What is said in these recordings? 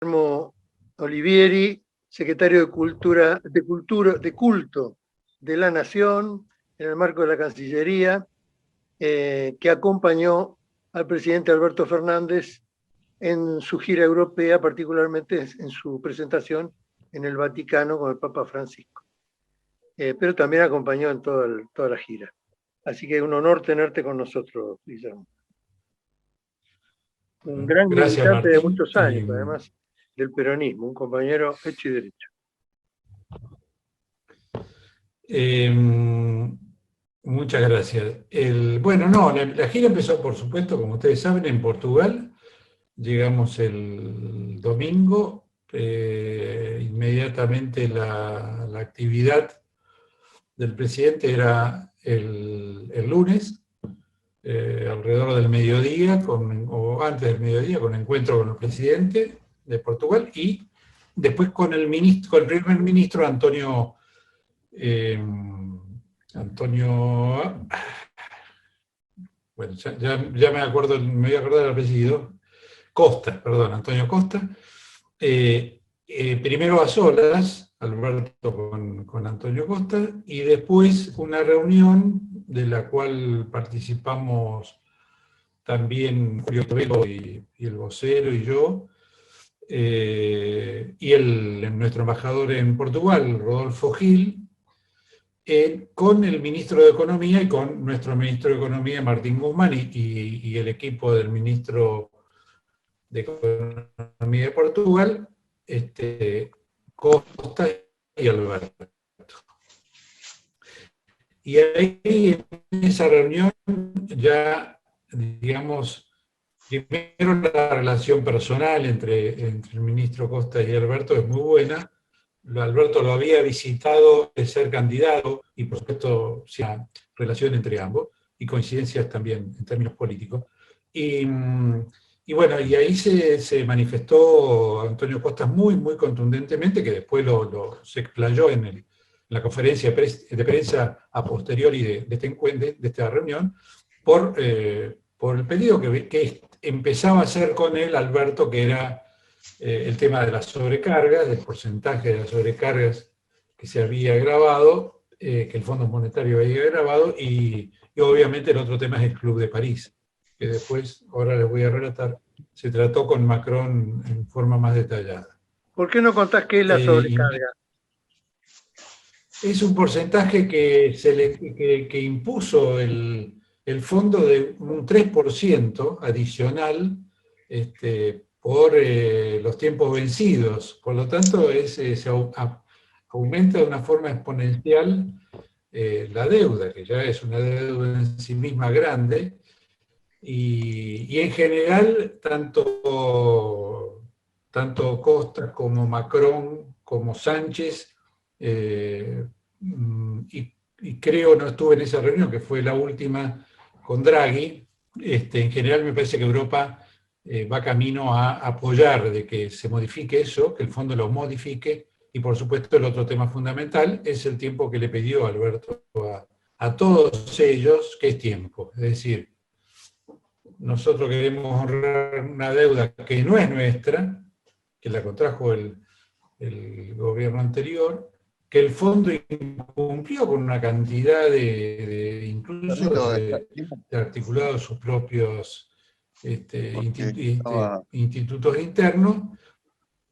Guillermo Olivieri, secretario de Culto de la Nación, en el marco de la Cancillería, que acompañó al presidente Alberto Fernández en su gira europea, particularmente en su presentación en el Vaticano con el Papa Francisco. Pero también acompañó en toda la gira. Así que es un honor tenerte con nosotros, Guillermo. Un gran Gracias, militante de Martín. muchos años, además del peronismo, un compañero hecho y derecho. Muchas gracias. La gira empezó, por supuesto, como ustedes saben, en Portugal. Llegamos el domingo. Inmediatamente la actividad del presidente era el lunes, alrededor del mediodía, o antes del mediodía, con encuentro con el presidente de Portugal y después con el primer ministro Antonio, bueno, ya me voy a acordar del apellido, Antonio Costa. Primero a solas, Alberto con Antonio Costa, y después una reunión de la cual participamos también Julio Velo y el vocero y yo, y nuestro embajador en Portugal, Rodolfo Gil, con el ministro de Economía y con nuestro ministro de Economía, Martín Guzmán, y el equipo del ministro de Economía de Portugal, Costa y Alberto. Y ahí, en esa reunión, ya, digamos, primero la relación personal entre el ministro Costa y Alberto es muy buena. Alberto lo había visitado de ser candidato, y por supuesto, una relación entre ambos, y coincidencias también en términos políticos. Y bueno, y ahí se manifestó Antonio Costa muy, muy contundentemente, que después se explayó en la conferencia de prensa a posteriori de este encuentro, de esta reunión, por el pedido que empezaba a hacer con él Alberto, que era el tema de las sobrecargas, del porcentaje de las sobrecargas que se había grabado, que el Fondo Monetario había grabado, y obviamente el otro tema es el Club de París, que después, ahora les voy a relatar, se trató con Macron en forma más detallada. ¿Por qué no contás qué es la sobrecarga? Es un porcentaje que impuso el fondo de un 3% adicional por los tiempos vencidos. Por lo tanto, aumenta de una forma exponencial la deuda, que ya es una deuda en sí misma grande, y en general, tanto Costa como Macron como Sánchez, y creo, no estuve en esa reunión, que fue la última con Draghi, en general me parece que Europa va camino a apoyar de que se modifique eso, que el fondo lo modifique, y por supuesto el otro tema fundamental es el tiempo que le pidió Alberto a todos ellos, que es tiempo. Es decir, nosotros queremos honrar una deuda que no es nuestra, que la contrajo el gobierno anterior, que el fondo incumplió con una cantidad incluso de articulados sus propios institutos internos,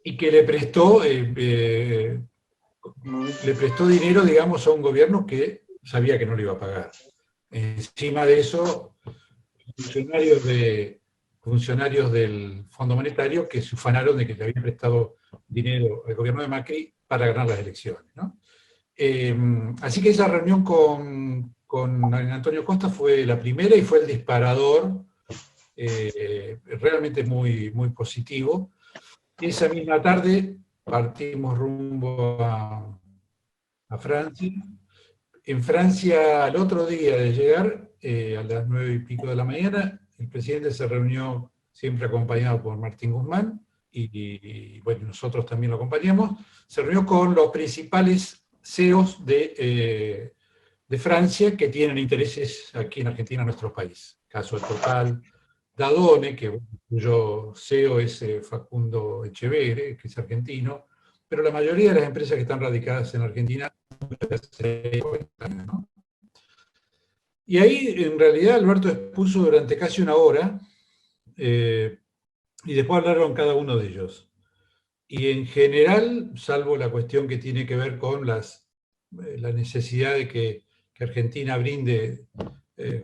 y que le prestó dinero, digamos, a un gobierno que sabía que no le iba a pagar. Encima de eso, funcionarios del Fondo Monetario que se ufanaron de que le habían prestado dinero al gobierno de Macri para ganar las elecciones, ¿no? Así que esa reunión con Antonio Costa fue la primera y fue el disparador realmente muy, muy positivo. Esa misma tarde partimos rumbo a Francia. En Francia, al otro día de llegar, a las 9 y pico de la mañana, el presidente se reunió, siempre acompañado por Martín Guzmán, y bueno, nosotros también lo acompañamos, se reunió con los principales CEOs de Francia que tienen intereses aquí en Argentina, en nuestro país. Caso de Total, Dadone, cuyo CEO es Facundo Echevere, que es argentino, pero la mayoría de las empresas que están radicadas en Argentina, ¿no? Y ahí, en realidad, Alberto expuso durante casi una hora, y después hablaron cada uno de ellos. Y en general, salvo la cuestión que tiene que ver con la necesidad de que Argentina brinde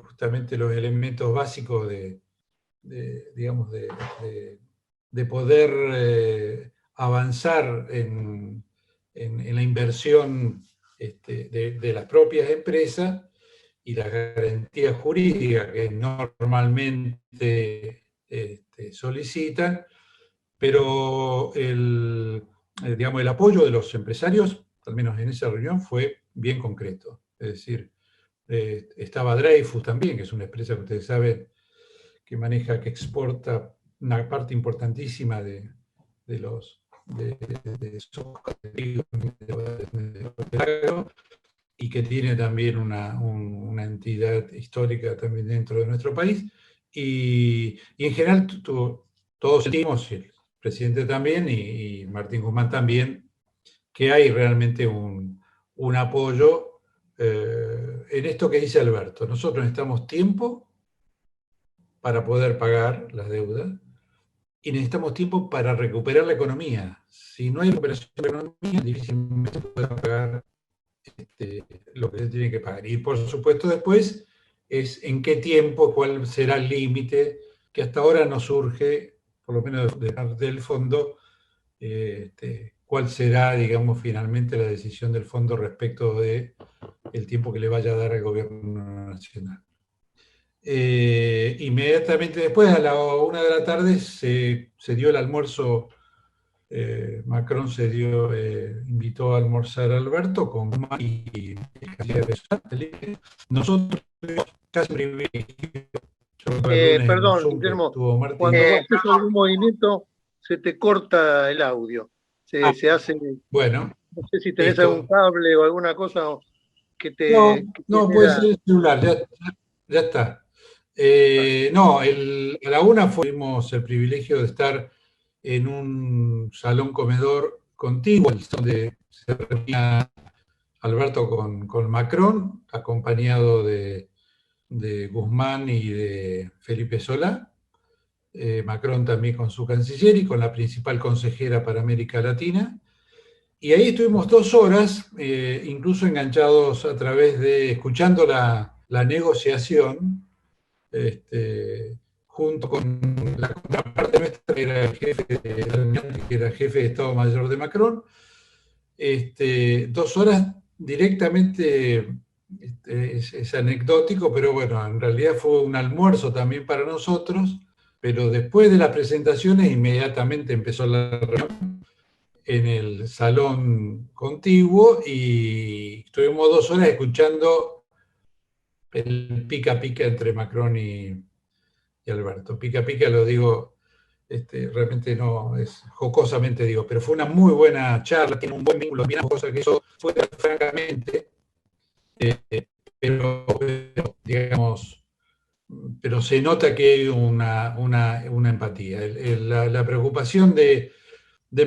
justamente los elementos básicos digamos, de poder avanzar en la inversión de las propias empresas y las garantías jurídicas que normalmente solicitan, pero digamos, el apoyo de los empresarios, al menos en esa reunión, fue bien concreto. Es decir, estaba Dreyfus también, que es una empresa que ustedes saben que maneja, que exporta una parte importantísima de y que tiene también una entidad histórica también dentro de nuestro país. Y en general todos sentimos, el presidente también y Martín Guzmán también, que hay realmente un apoyo en esto que dice Alberto. Nosotros necesitamos tiempo para poder pagar las deudas y necesitamos tiempo para recuperar la economía. Si no hay recuperación de la economía, difícilmente podrá pagar lo que se tiene que pagar. Y por supuesto después es en qué tiempo, cuál será el límite, que hasta ahora no surge, por lo menos del fondo, cuál será, digamos, finalmente la decisión del fondo respecto de el tiempo que le vaya a dar al gobierno nacional. Inmediatamente después, a la 1 de la tarde, se dio el almuerzo. Macron invitó a almorzar a Alberto con y nosotros casi privilegio. Perdón, Guillermo, cuando haces algún movimiento se te corta el audio. Se hace. Bueno. No sé si tenés algún cable o alguna cosa que te. No, puede ser el celular, ya está. No, a la 1 tuvimos el privilegio de estar en un salón comedor contiguo, donde se reunía Alberto con Macron, acompañado de Guzmán y de Felipe Solá, Macron también con su canciller y con la principal consejera para América Latina. Y ahí estuvimos 2 horas, incluso enganchados a través escuchando la negociación, junto con la contraparte nuestra, que era el jefe de Estado Mayor de Macron. 2 horas directamente, es anecdótico, pero bueno, en realidad fue un almuerzo también para nosotros, pero después de las presentaciones inmediatamente empezó la reunión en el salón contiguo y estuvimos 2 horas escuchando el pica pica entre Macron y Alberto. Pica pica lo digo, realmente no es jocosamente digo, pero fue una muy buena charla, tiene un buen vínculo, bien cosa que eso fue francamente, pero digamos, pero se nota que hay una empatía. La preocupación de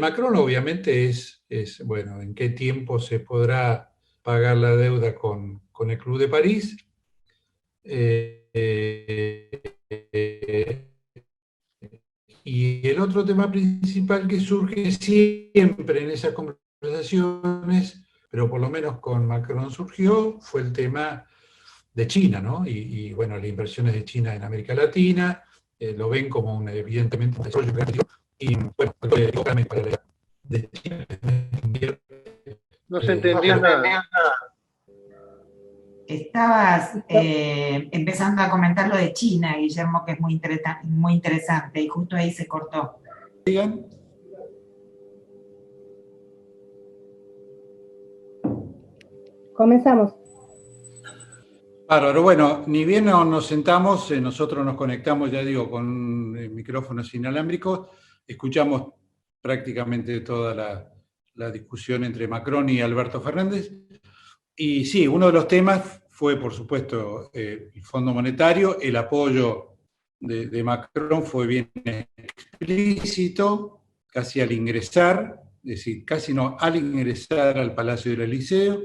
Macron obviamente es, bueno, en qué tiempo se podrá pagar la deuda con el Club de París. Y el otro tema principal que surge siempre en esas conversaciones, pero por lo menos con Macron surgió, fue el tema de China, ¿no? Y bueno, las inversiones de China en América Latina, lo ven como evidentemente un desarrollo creativo. Y bueno, de China. No se entendía nada. Estabas empezando a comentar lo de China, Guillermo, que es muy interesante, y justo ahí se cortó. Digan. Comenzamos. Bárbaro, bueno, ni bien nos sentamos, nosotros nos conectamos, ya digo, con micrófonos inalámbricos, escuchamos prácticamente toda la discusión entre Macron y Alberto Fernández. Y sí, uno de los temas fue, por supuesto, el Fondo Monetario, el apoyo de Macron fue bien explícito, casi al ingresar, es decir, casi no, al ingresar al Palacio del Elíseo.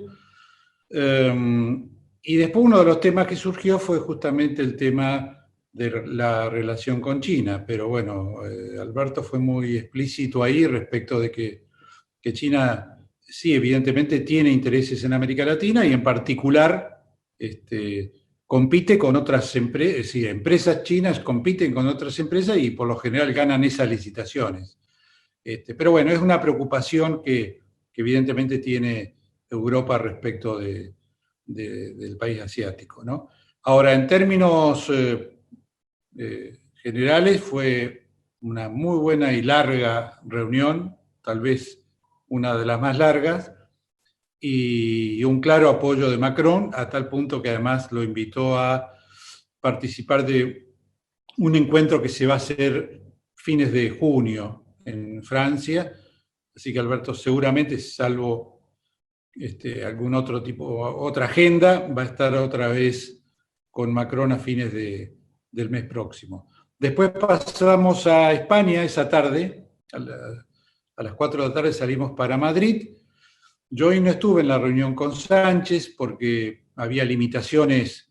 Y después uno de los temas que surgió fue justamente el tema de la relación con China, pero bueno, Alberto fue muy explícito ahí respecto de que China sí, evidentemente tiene intereses en América Latina y en particular compite con otras empresas, sí, empresas chinas compiten con otras empresas y por lo general ganan esas licitaciones. Pero bueno, es una preocupación que evidentemente tiene Europa respecto del país asiático, ¿no? Ahora, en términos generales, fue una muy buena y larga reunión, tal vez una de las más largas, y un claro apoyo de Macron, a tal punto que además lo invitó a participar de un encuentro que se va a hacer fines de junio en Francia, así que Alberto seguramente, salvo algún otro tipo, otra agenda, va a estar otra vez con Macron a fines del mes próximo. Después pasamos a España esa tarde, a las 4 de la tarde salimos para Madrid. Yo hoy no estuve en la reunión con Sánchez porque había limitaciones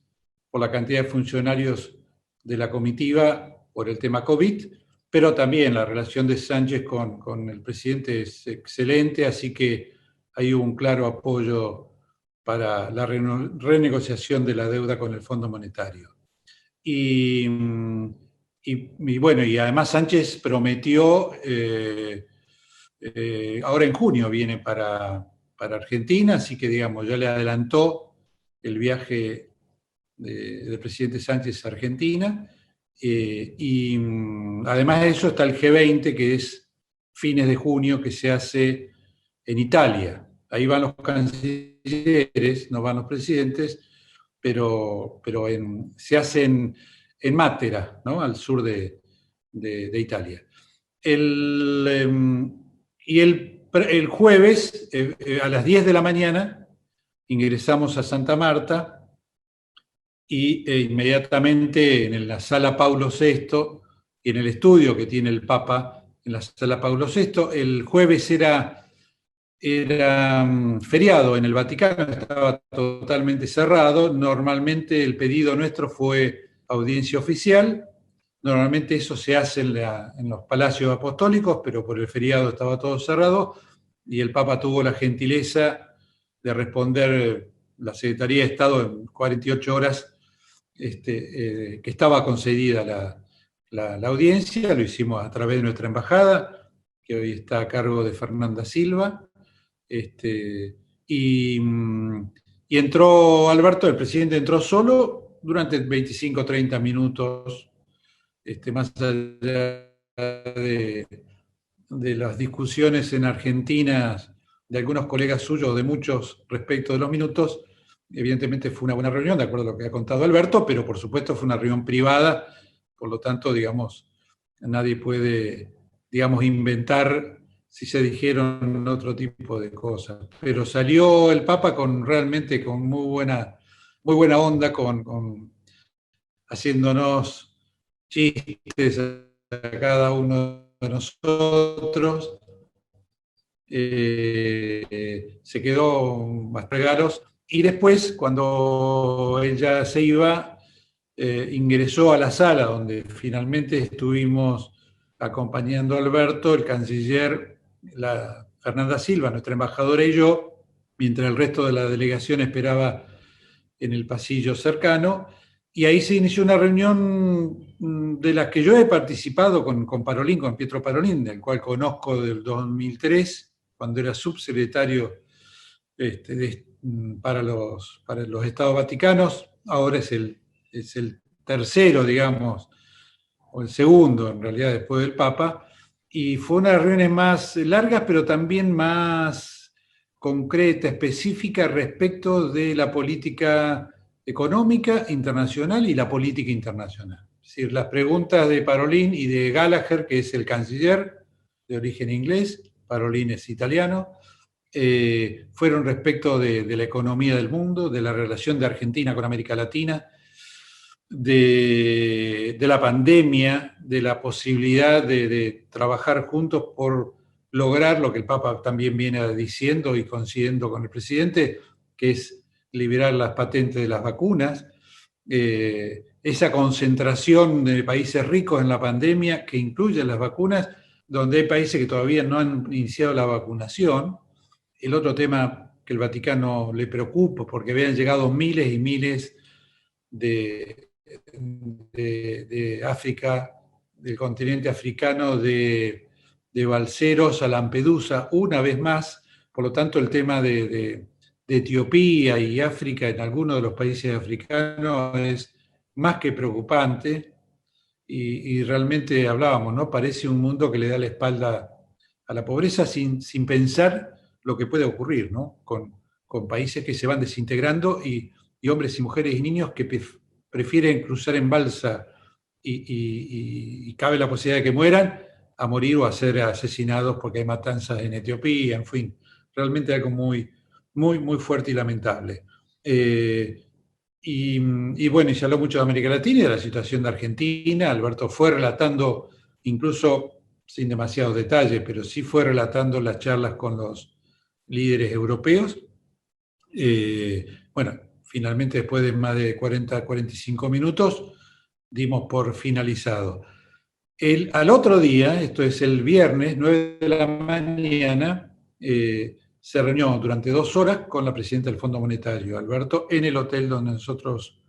por la cantidad de funcionarios de la comitiva por el tema COVID, pero también la relación de Sánchez con el presidente es excelente, así que hay un claro apoyo para la renegociación de la deuda con el Fondo Monetario. Y bueno, y además Sánchez prometió, ahora en junio viene para Argentina, así que digamos, ya le adelantó el viaje del presidente Sánchez a Argentina. Y además de eso está el G20, que es fines de junio, que se hace en Italia. Ahí van los cancilleres, no van los presidentes, pero se hace en Matera, ¿no? Al sur de Italia. Y el jueves, a las 10 de la mañana, ingresamos a Santa Marta y inmediatamente en la sala Paulo VI y en el estudio que tiene el Papa en la sala Paulo VI, el jueves era feriado en el Vaticano, estaba totalmente cerrado. Normalmente el pedido nuestro fue audiencia oficial. Normalmente eso se hace en los palacios apostólicos, pero por el feriado estaba todo cerrado y el Papa tuvo la gentileza de responder la Secretaría de Estado en 48 horas que estaba concedida la audiencia. Lo hicimos a través de nuestra embajada, que hoy está a cargo de Fernanda Silva. Y entró Alberto, el presidente entró solo durante 25 o 30 minutos, más allá de las discusiones en Argentina de algunos colegas suyos, de muchos respecto de los minutos. Evidentemente fue una buena reunión, de acuerdo a lo que ha contado Alberto, pero por supuesto fue una reunión privada, por lo tanto, digamos, nadie puede, digamos, inventar si se dijeron otro tipo de cosas. Pero salió el Papa realmente con muy buena onda, haciéndonos chistes a cada uno de nosotros. Se quedó más regalos. Y después, cuando ella se iba, ingresó a la sala donde finalmente estuvimos acompañando a Alberto, el canciller, Fernanda Silva, nuestra embajadora, y yo, mientras el resto de la delegación esperaba en el pasillo cercano. Y ahí se inició una reunión de la que yo he participado con Parolin, con Pietro Parolin, del cual conozco del 2003, cuando era subsecretario para los Estados Vaticanos. Ahora es el tercero, digamos, o el segundo en realidad después del Papa, y fue una de las reuniones más largas, pero también más concreta, específica respecto de la política económica internacional y la política internacional. Es decir, las preguntas de Parolin y de Gallagher, que es el canciller de origen inglés, Parolin es italiano, fueron respecto de la economía del mundo, de la relación de Argentina con América Latina, de la pandemia, de la posibilidad de trabajar juntos por lograr lo que el Papa también viene diciendo y coincidiendo con el presidente, que es liberar las patentes de las vacunas. Esa concentración de países ricos en la pandemia que incluye las vacunas, donde hay países que todavía no han iniciado la vacunación. El otro tema que el Vaticano le preocupa, porque habían llegado miles y miles de África, del continente africano, de balseros a Lampedusa, una vez más. Por lo tanto, el tema de Etiopía y África en algunos de los países africanos es más que preocupante. Y realmente hablábamos, ¿no? Parece un mundo que le da la espalda a la pobreza sin pensar lo que puede ocurrir, ¿no? Con países que se van desintegrando y hombres y mujeres y niños que prefieren cruzar en balsa y cabe la posibilidad de que mueran a morir o a ser asesinados porque hay matanzas en Etiopía, en fin, realmente algo muy, muy, muy fuerte y lamentable. Y bueno, y se habló mucho de América Latina y de la situación de Argentina. Alberto fue relatando, incluso sin demasiados detalles, pero sí fue relatando las charlas con los líderes europeos. Bueno, finalmente después de más de 45 minutos, dimos por finalizado. Al otro día, esto es el viernes, 9 de la mañana, se reunió durante 2 horas con la presidenta del Fondo Monetario, Alberto, en el hotel donde nosotros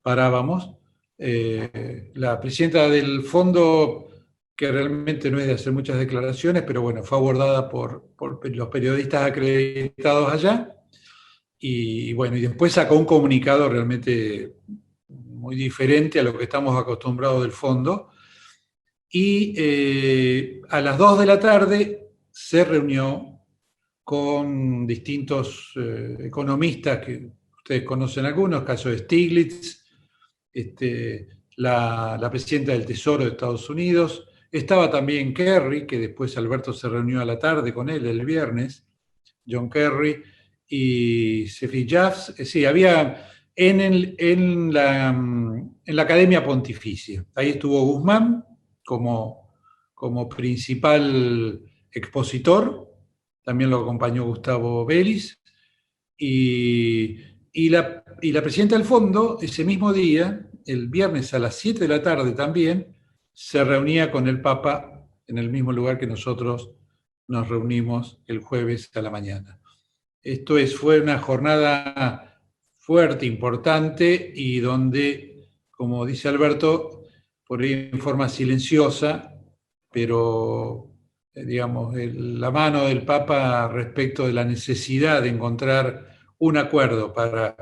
parábamos. La presidenta del fondo, que realmente no es de hacer muchas declaraciones, pero bueno, fue abordada por los periodistas acreditados allá. Y bueno, y después sacó un comunicado realmente muy diferente a lo que estamos acostumbrados del fondo. Y a las 2 de la tarde se reunió con distintos economistas que ustedes conocen algunos, caso de Stiglitz, la presidenta del Tesoro de Estados Unidos. Estaba también Kerry, que después Alberto se reunió a la tarde con él el viernes, John Kerry, y Sefi Jafs. Sí, había en la Academia Pontificia. Ahí estuvo Guzmán como principal expositor, también lo acompañó Gustavo Vélez, y la presidenta del fondo, ese mismo día, el viernes a las 7 de la tarde también, se reunía con el Papa en el mismo lugar que nosotros nos reunimos el jueves a la mañana. Fue una jornada fuerte, importante, y donde, como dice Alberto, por ahí en forma silenciosa, pero digamos, la mano del Papa respecto de la necesidad de encontrar un acuerdo para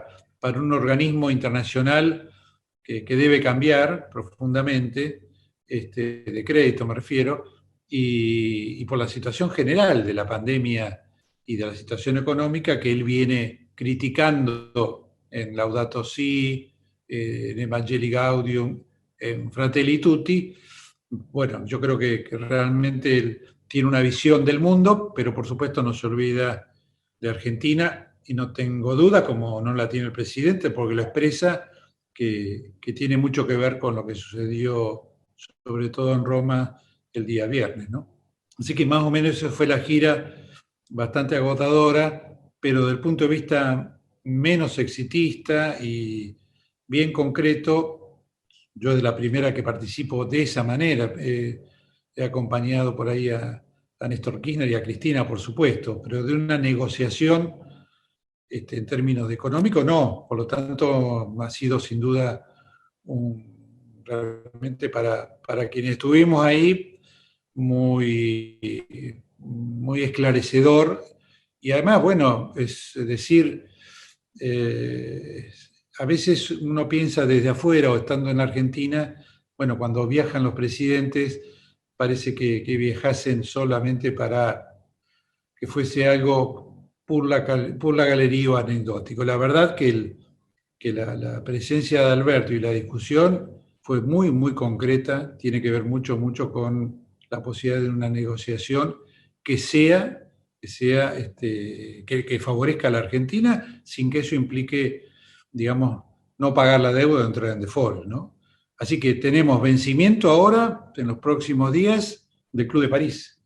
un organismo internacional que debe cambiar profundamente, de crédito me refiero, y por la situación general de la pandemia y de la situación económica que él viene criticando en Laudato Si, en Evangelii Gaudium, en Fratelli Tutti. Bueno, yo creo que realmente él tiene una visión del mundo, pero por supuesto no se olvida de Argentina, y no tengo duda, como no la tiene el presidente, porque lo expresa, que tiene mucho que ver con lo que sucedió, sobre todo en Roma, el día viernes, ¿no? Así que más o menos esa fue la gira, bastante agotadora, pero desde el punto de vista menos exitista y bien concreto. Yo de la primera que participo de esa manera, he acompañado por ahí a Néstor Kirchner y a Cristina, por supuesto, pero de una negociación en términos económicos, no. Por lo tanto, ha sido sin duda realmente para quienes estuvimos ahí muy, muy esclarecedor. Y además, bueno, es decir, a veces uno piensa desde afuera o estando en Argentina, bueno, cuando viajan los presidentes, parece que viajasen solamente para que fuese algo por la galería o anecdótico. La verdad que la presencia de Alberto y la discusión fue muy, muy concreta, tiene que ver mucho, mucho con la posibilidad de una negociación que favorezca a la Argentina, sin que eso implique, digamos, no pagar la deuda o entrar en default, ¿no? Así que tenemos vencimiento ahora, en los próximos días, del Club de París.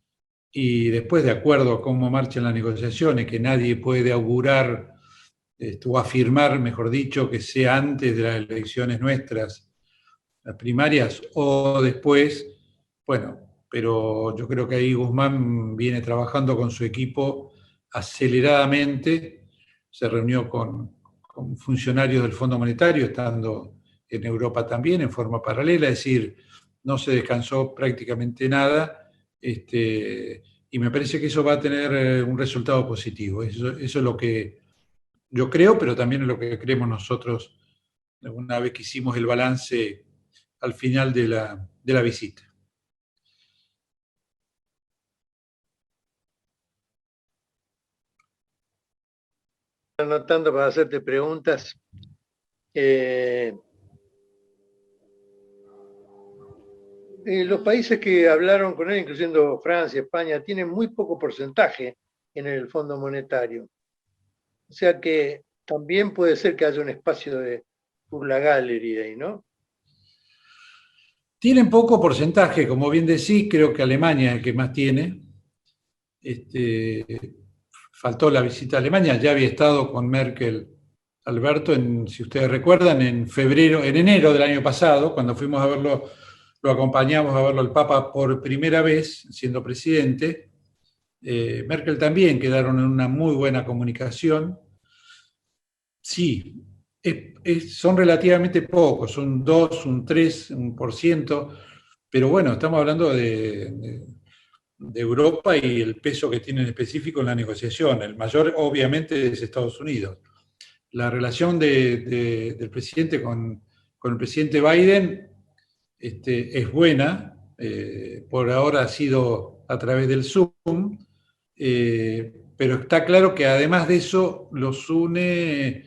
Y después, de acuerdo a cómo marchan las negociaciones, que nadie puede augurar o afirmar, mejor dicho, que sea antes de las elecciones nuestras, las primarias, o después, bueno, pero yo creo que ahí Guzmán viene trabajando con su equipo aceleradamente, se reunió con funcionarios del Fondo Monetario, estando en Europa también, en forma paralela, es decir, no se descansó prácticamente nada, y me parece que eso va a tener un resultado positivo. Eso es lo que yo creo, pero también es lo que creemos nosotros una vez que hicimos el balance al final de la visita. Anotando para hacerte preguntas. Los países que hablaron con él, incluyendo Francia, España, tienen muy poco porcentaje en el Fondo Monetario. O sea que también puede ser que haya un espacio de pour la galerie ahí, ¿no? Tienen poco porcentaje, como bien decís, creo que Alemania es el que más tiene. Faltó la visita a Alemania, ya había estado con Merkel Alberto, si ustedes recuerdan, en enero del año pasado, cuando fuimos a verlo, lo acompañamos a verlo al Papa por primera vez, siendo presidente. Merkel también, quedaron en una muy buena comunicación. Sí, son relativamente pocos, son 2, un 3, un por ciento, pero bueno, estamos hablando de Europa y el peso que tiene en específico en la negociación. El mayor, obviamente, es Estados Unidos. La relación del presidente con el presidente Biden es buena, por ahora ha sido a través del Zoom, pero está claro que además de eso los une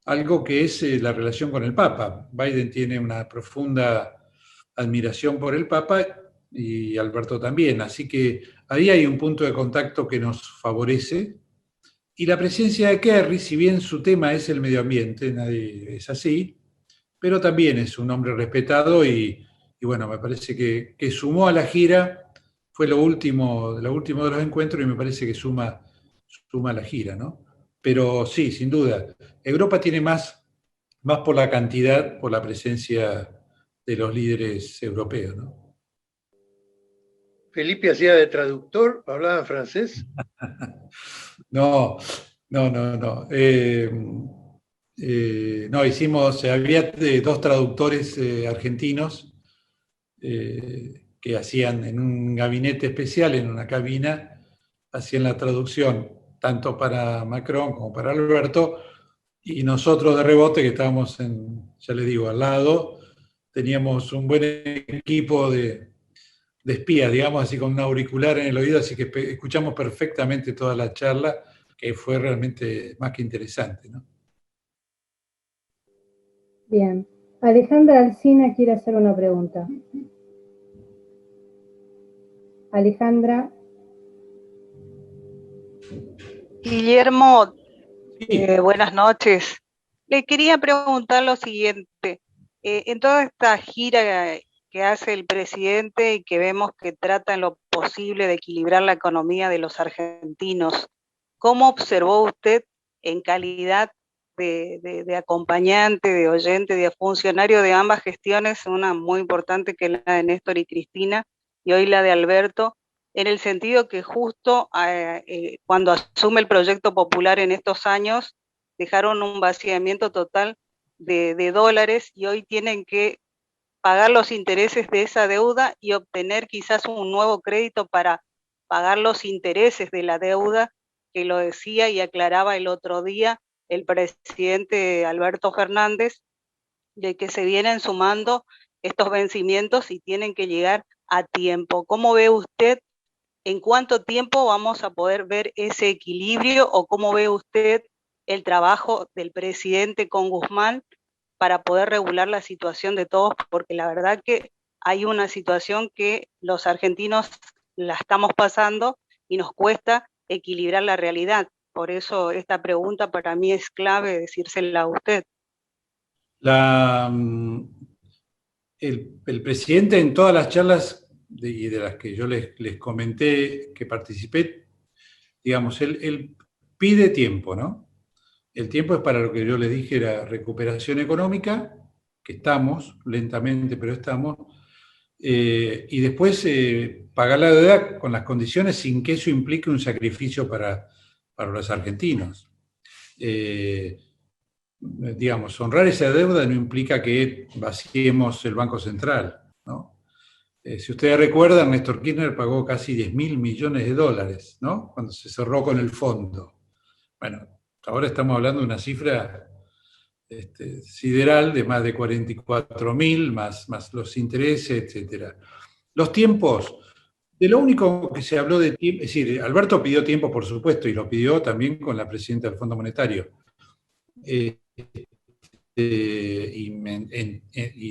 algo que es la relación con el Papa. Biden tiene una profunda admiración por el Papa y Alberto también, así que ahí hay un punto de contacto que nos favorece. Y la presencia de Kerry, si bien su tema es el medio ambiente, nadie es así, pero también es un hombre respetado y bueno, me parece que sumó a la gira, fue lo último de los encuentros y me parece que suma a la gira, ¿no? Pero sí, sin duda, Europa tiene más por la cantidad, por la presencia de los líderes europeos, ¿no? Felipe hacía de traductor, hablaba en francés. No, no, no, no. No, había dos traductores argentinos que hacían en un gabinete especial, en una cabina, hacían la traducción, tanto para Macron como para Alberto, y nosotros de rebote, que estábamos ya les digo, al lado, teníamos un buen equipo de espías, digamos así, con un auricular en el oído, así que escuchamos perfectamente toda la charla, que fue realmente más que interesante, ¿no? Bien. Alejandra Alsina quiere hacer una pregunta. Alejandra. Guillermo, Sí. buenas noches. Le quería preguntar lo siguiente. En toda esta gira que hace el presidente y que vemos que trata en lo posible de equilibrar la economía de los argentinos, ¿cómo observó usted en calidad de acompañante, de oyente, de funcionario de ambas gestiones, una muy importante que es la de Néstor y Cristina, y hoy la de Alberto, en el sentido que justo cuando asume el Proyecto Popular en estos años, dejaron un vaciamiento total de dólares y hoy tienen que pagar los intereses de esa deuda y obtener quizás un nuevo crédito para pagar los intereses de la deuda, que lo decía y aclaraba el otro día el presidente Alberto Fernández, de que se vienen sumando estos vencimientos y tienen que llegar a tiempo. ¿Cómo ve usted en cuánto tiempo vamos a poder ver ese equilibrio o cómo ve usted el trabajo del presidente con Guzmán para poder regular la situación de todos? Porque la verdad que hay una situación que los argentinos la estamos pasando y nos cuesta equilibrar la realidad. Por eso esta pregunta para mí es clave decírsela a usted. La, el presidente en todas las charlas y de las que yo les comenté que participé, digamos, él pide tiempo, ¿no? El tiempo es para lo que yo les dije, era recuperación económica, que estamos, lentamente, pero estamos, y después pagar la deuda con las condiciones sin que eso implique un sacrificio para los argentinos. Digamos, honrar esa deuda no implica que vaciemos el Banco Central, ¿no? Si ustedes recuerdan, Néstor Kirchner pagó casi 10.000 millones de dólares, ¿no? Cuando se cerró con el fondo. Bueno, ahora estamos hablando de una cifra sideral de más de 44.000, más los intereses, etc. Los tiempos, de lo único que se habló de tiempo, es decir, Alberto pidió tiempo, por supuesto, y lo pidió también con la presidenta del Fondo Monetario. Y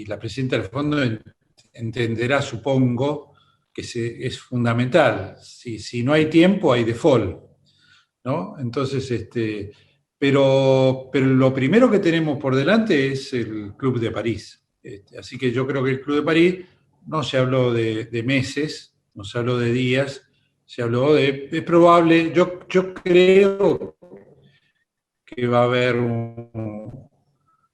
la presidenta del Fondo entenderá, supongo, que es fundamental. Si no hay tiempo, hay default, ¿no? Entonces, pero lo primero que tenemos por delante es el Club de París. Así que yo creo que el Club de París no se habló de meses, no se habló de días, se habló de, es probable, yo creo que va a haber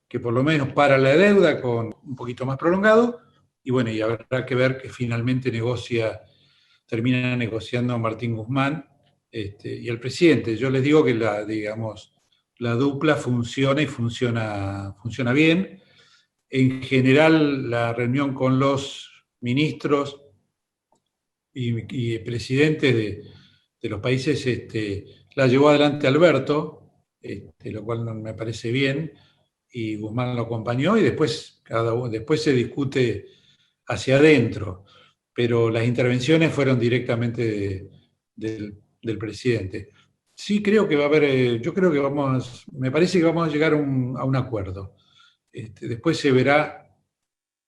que por lo menos para la deuda con un poquito más prolongado, y bueno, y habrá que ver que finalmente termina negociando Martín Guzmán y el presidente. Yo les digo que la dupla funciona y funciona bien. En general, la reunión con los ministros y presidentes de los países la llevó adelante Alberto, lo cual no me parece bien, y Guzmán lo acompañó, y después se discute hacia adentro, pero las intervenciones fueron directamente del presidente. Sí, creo que va a haber, yo creo que me parece que vamos a llegar a un acuerdo. Después se verá,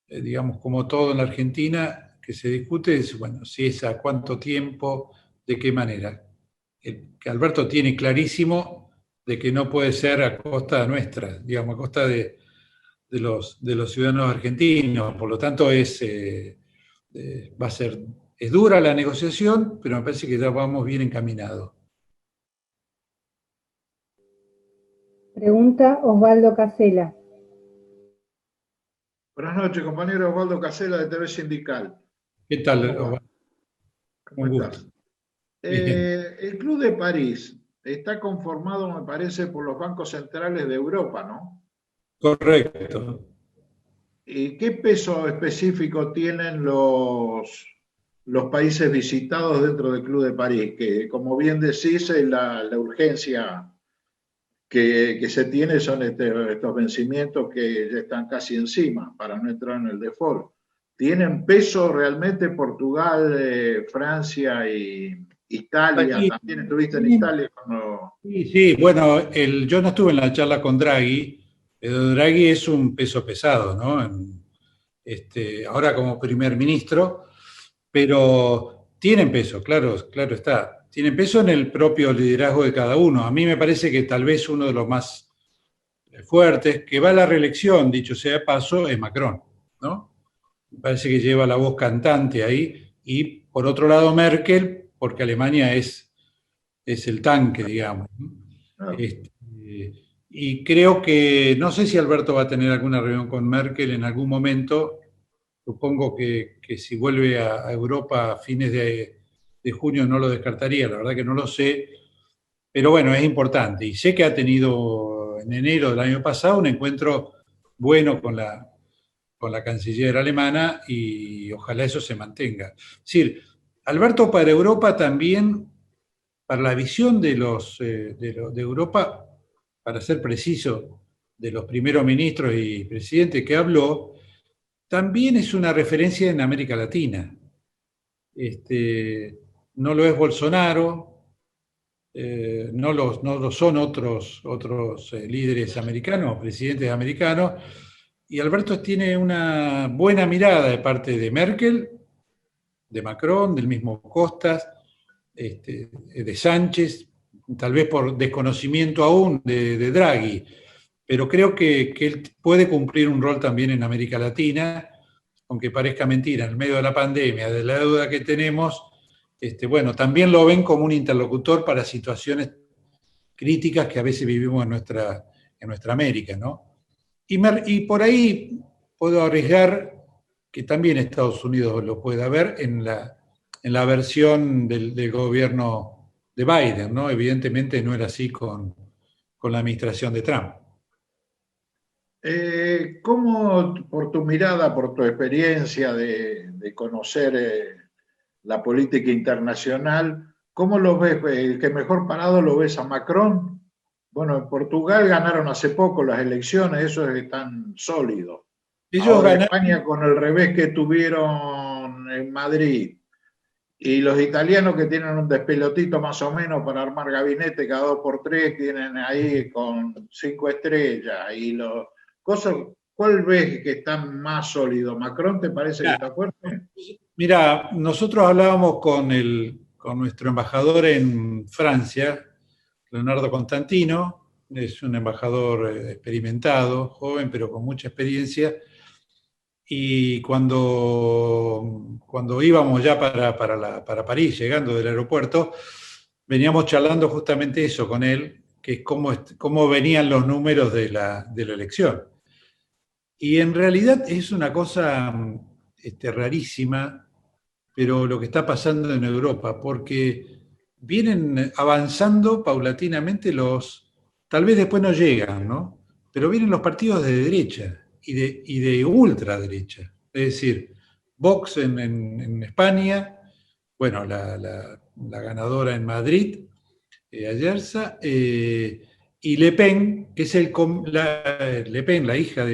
digamos, como todo en la Argentina, que se discute, bueno, si es a cuánto tiempo, de qué manera. Que Alberto tiene clarísimo de que no puede ser a costa nuestra, digamos, a costa de los ciudadanos argentinos. Por lo tanto, es dura la negociación, pero me parece que ya vamos bien encaminados. Pregunta Osvaldo Casella. Buenas noches, compañero Osvaldo Casella de TV Sindical. ¿Qué tal, Osvaldo? ¿Cómo estás? El Club de París está conformado, me parece, por los bancos centrales de Europa, ¿no? Correcto. ¿Y qué peso específico tienen los países visitados dentro del Club de París? Que, como bien decís, la urgencia que se tiene son estos vencimientos que ya están casi encima para no entrar en el default. ¿Tienen peso realmente Portugal, Francia y Italia? Aquí, ¿También estuviste en Italia? Sí, bueno, yo no estuve en la charla con Draghi, pero Draghi es un peso pesado, ¿no? Ahora como primer ministro, pero tienen peso, claro está. Tienen peso en el propio liderazgo de cada uno. A mí me parece que tal vez uno de los más fuertes, que va a la reelección, dicho sea de paso, es Macron, ¿no? Me parece que lleva la voz cantante ahí. Y por otro lado Merkel, porque Alemania es el tanque, digamos. Y creo que, no sé si Alberto va a tener alguna reunión con Merkel en algún momento. Supongo que si vuelve a Europa a fines de junio no lo descartaría, la verdad que no lo sé, pero bueno, es importante. Y sé que ha tenido en enero del año pasado un encuentro bueno con la canciller alemana, y ojalá eso se mantenga. Es decir, Alberto para Europa también, para la visión de Europa, para ser preciso, de los primeros ministros y presidentes que habló, también es una referencia en América Latina. No lo es Bolsonaro, no lo son otros líderes americanos, presidentes americanos, y Alberto tiene una buena mirada de parte de Merkel, de Macron, del mismo Costas, de Sánchez, tal vez por desconocimiento aún de Draghi, pero creo que él puede cumplir un rol también en América Latina, aunque parezca mentira, en el medio de la pandemia, de la deuda que tenemos, bueno, también lo ven como un interlocutor para situaciones críticas que a veces vivimos en nuestra América, ¿no? Y por ahí puedo arriesgar que también Estados Unidos lo pueda ver en la versión del gobierno de Biden, ¿no? Evidentemente no era así con la administración de Trump. ¿Cómo, por tu mirada, por tu experiencia de conocer la política internacional, cómo lo ves? ¿El que mejor parado lo ves a Macron? Bueno, en Portugal ganaron hace poco las elecciones, eso es tan sólido. Ellos Ahora ganaron. España con el revés que tuvieron en Madrid y los italianos que tienen un despelotito más o menos para armar gabinete cada 2 por 3 tienen ahí con 5 estrellas y los cosas. ¿Cuál ves que está más sólido? ¿Macron te parece que está fuerte? Mira, nosotros hablábamos con nuestro embajador en Francia, Leonardo Constantino, es un embajador experimentado, joven, pero con mucha experiencia, y cuando íbamos ya para París, llegando del aeropuerto, veníamos charlando justamente eso con él, que es cómo venían los números de la elección. Y en realidad es una cosa rarísima, pero lo que está pasando en Europa, porque vienen avanzando paulatinamente tal vez después no llegan, ¿no? Pero vienen los partidos de derecha y de ultraderecha. Es decir, Vox en España, bueno, la ganadora en Madrid, Ayerza, y Le Pen, que es Le Pen, la hija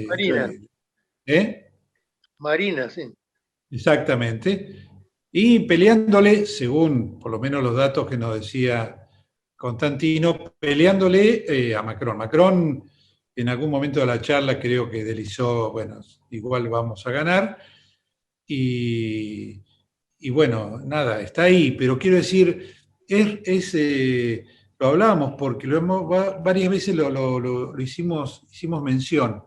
Marina. ¿eh? Marina, sí. Exactamente. Y peleándole, según por lo menos los datos que nos decía Constantino, peleándole a Macron. Macron, en algún momento de la charla, creo que deslizó, bueno, igual vamos a ganar. Y bueno, nada, está ahí, pero quiero decir, lo hablábamos porque varias veces lo hicimos mención.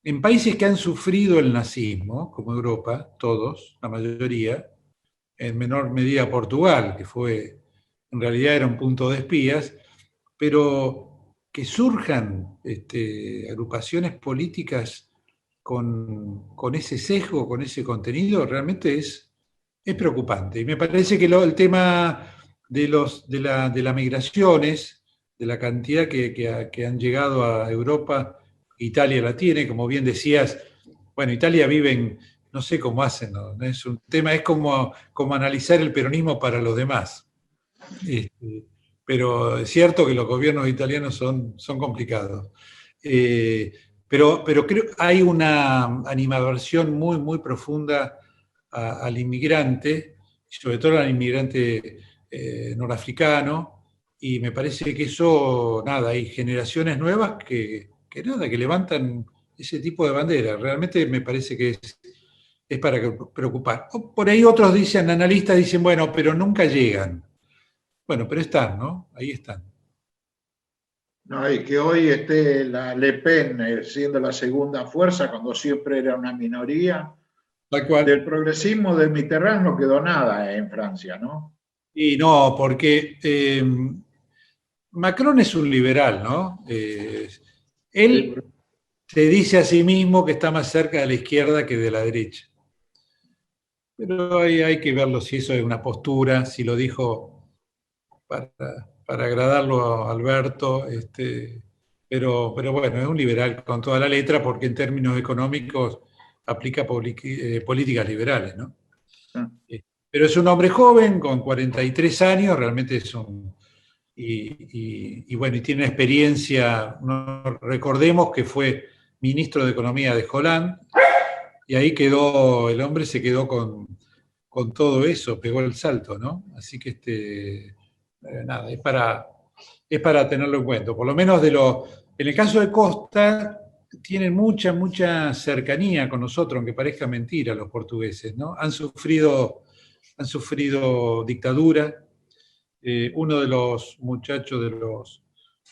En países que han sufrido el nazismo, como Europa, todos, la mayoría, en menor medida Portugal, que en realidad era un punto de espías, pero que surjan agrupaciones políticas con ese sesgo, con ese contenido, realmente es preocupante. Y me parece que el tema de las migraciones, de la cantidad que han llegado a Europa, Italia la tiene, como bien decías, bueno, Italia vive no sé cómo hacen, ¿no? Es un tema, es como analizar el peronismo para los demás. Pero es cierto que los gobiernos italianos son complicados. Pero creo que hay una animadversión muy, muy profunda al inmigrante, sobre todo al inmigrante norafricano, y me parece que eso, nada, hay generaciones nuevas que levantan ese tipo de bandera. Realmente me parece que es para preocupar. Por ahí otros dicen, analistas dicen, bueno, pero nunca llegan. Bueno, pero están, ¿no? Ahí están. No, y que hoy esté la Le Pen siendo la segunda fuerza, cuando siempre era una minoría. Tal cual. Del progresismo de Mitterrand no quedó nada en Francia, ¿no? Y no, porque Macron es un liberal, ¿no? Él se dice a sí mismo que está más cerca de la izquierda que de la derecha. Pero hay que verlo si eso es una postura, si lo dijo para agradarlo a Alberto, pero bueno, es un liberal con toda la letra porque en términos económicos aplica políticas liberales, ¿no? Pero es un hombre joven, con 43 años, realmente es y bueno, y tiene experiencia, no, recordemos que fue ministro de Economía de Hollande, y ahí el hombre se quedó con todo eso, pegó el salto, ¿no? Así que nada, es para tenerlo en cuenta. Por lo menos en el caso de Costa, tienen mucha cercanía con nosotros, aunque parezca mentira los portugueses, ¿no? Han sufrido dictadura. Uno de los muchachos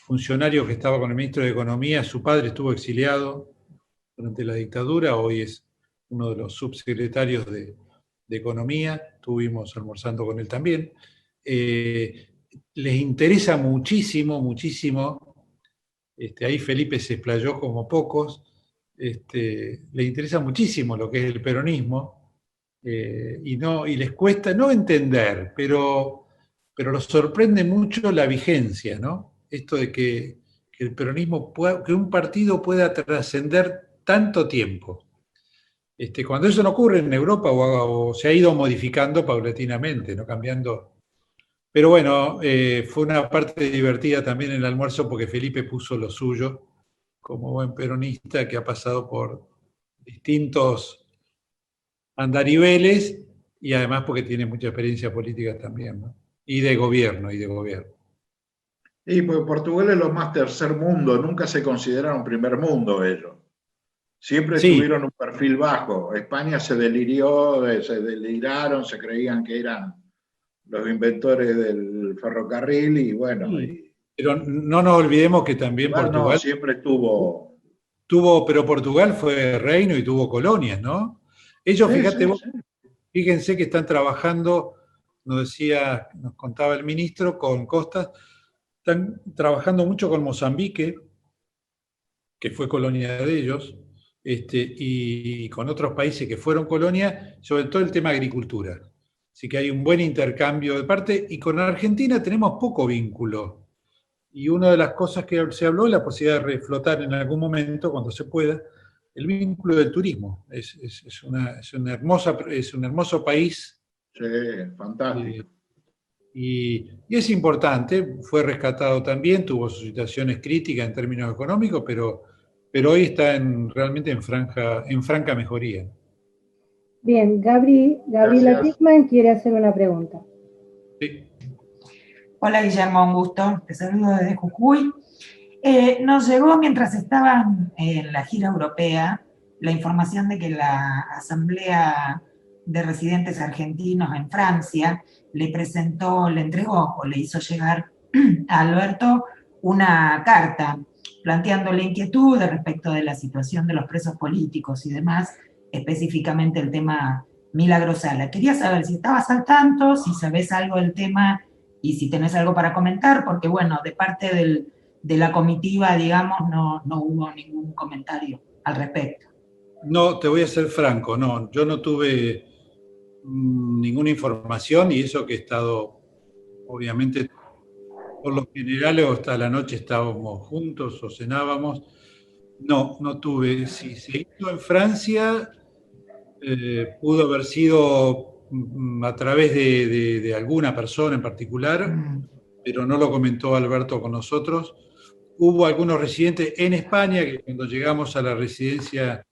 funcionario que estaba con el ministro de Economía, su padre estuvo exiliado durante la dictadura, hoy es uno de los subsecretarios de Economía, estuvimos almorzando con él también. Les interesa muchísimo, muchísimo, ahí Felipe se explayó como pocos, les interesa muchísimo lo que es el peronismo, y les cuesta no entender, pero los sorprende mucho la vigencia, ¿no? Esto de que el peronismo que un partido pueda trascender tanto tiempo. Cuando eso no ocurre en Europa o se ha ido modificando paulatinamente, ¿no? Cambiando. Pero bueno, fue una parte divertida también en el almuerzo porque Felipe puso lo suyo como buen peronista que ha pasado por distintos andariveles y además porque tiene mucha experiencia política también, ¿no? Y de gobierno. Y pues Portugal es lo más tercer mundo, nunca se consideraron primer mundo ellos. Siempre Sí. tuvieron un perfil bajo. España se deliraron, se creían que eran los inventores del ferrocarril y bueno. Pero no nos olvidemos que también Portugal no, siempre tuvo, pero Portugal fue reino y tuvo colonias, ¿no? Ellos, sí, fíjate sí, vos, sí. fíjense que están trabajando, nos contaba el ministro, con Costas, están trabajando mucho con Mozambique, que fue colonia de ellos, y con otros países que fueron colonia, sobre todo el tema agricultura. Así que hay un buen intercambio de parte, y con Argentina tenemos poco vínculo. Y una de las cosas que se habló es la posibilidad de reflotar en algún momento, cuando se pueda, el vínculo del turismo. Es un hermoso país. Sí, fantástico. Y es importante, fue rescatado también, tuvo sus situaciones críticas en términos económicos, pero hoy está realmente en franca mejoría. Bien, Gabriela Tickman quiere hacer una pregunta. Sí. Hola Guillermo, un gusto, te saludo desde Jujuy. Nos llegó mientras estaban en la gira europea la información de que la Asamblea de Residentes Argentinos en Francia le entregó o le hizo llegar a Alberto una carta planteándole inquietudes respecto de la situación de los presos políticos y demás, específicamente el tema Milagro Sala. Quería saber si estabas al tanto, si sabes algo del tema y si tenés algo para comentar, porque bueno, de parte de la comitiva, digamos, no hubo ningún comentario al respecto. No, te voy a ser franco, no, yo no tuve ninguna información y eso que he estado, obviamente, por lo general hasta la noche estábamos juntos o cenábamos. No tuve. Si se hizo en Francia, pudo haber sido a través de alguna persona en particular, pero no lo comentó Alberto con nosotros. Hubo algunos residentes en España que cuando llegamos a la residencia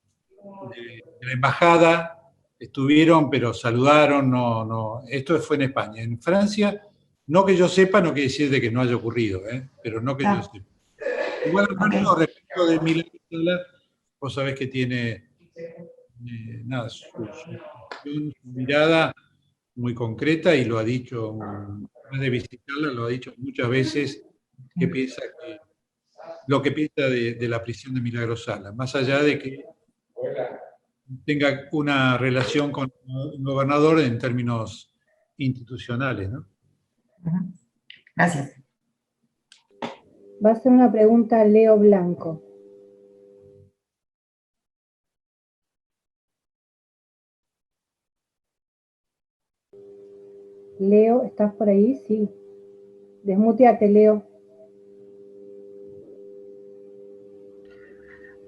de la embajada estuvieron, pero saludaron, no. Esto fue en España. En Francia, no que yo sepa, no quiere decir de que no haya ocurrido, pero no que yo sepa. Igual, Alberto, respecto de Milagro Sala, vos sabés que tiene su mirada muy concreta y lo ha dicho, más de visitarla, lo ha dicho muchas veces, lo que piensa de la prisión de Milagro Sala, más allá de que tenga una relación con el gobernador en términos institucionales, ¿no? Gracias. Va a hacer una pregunta Leo Blanco. Leo, ¿estás por ahí? Sí. Desmuteate, Leo.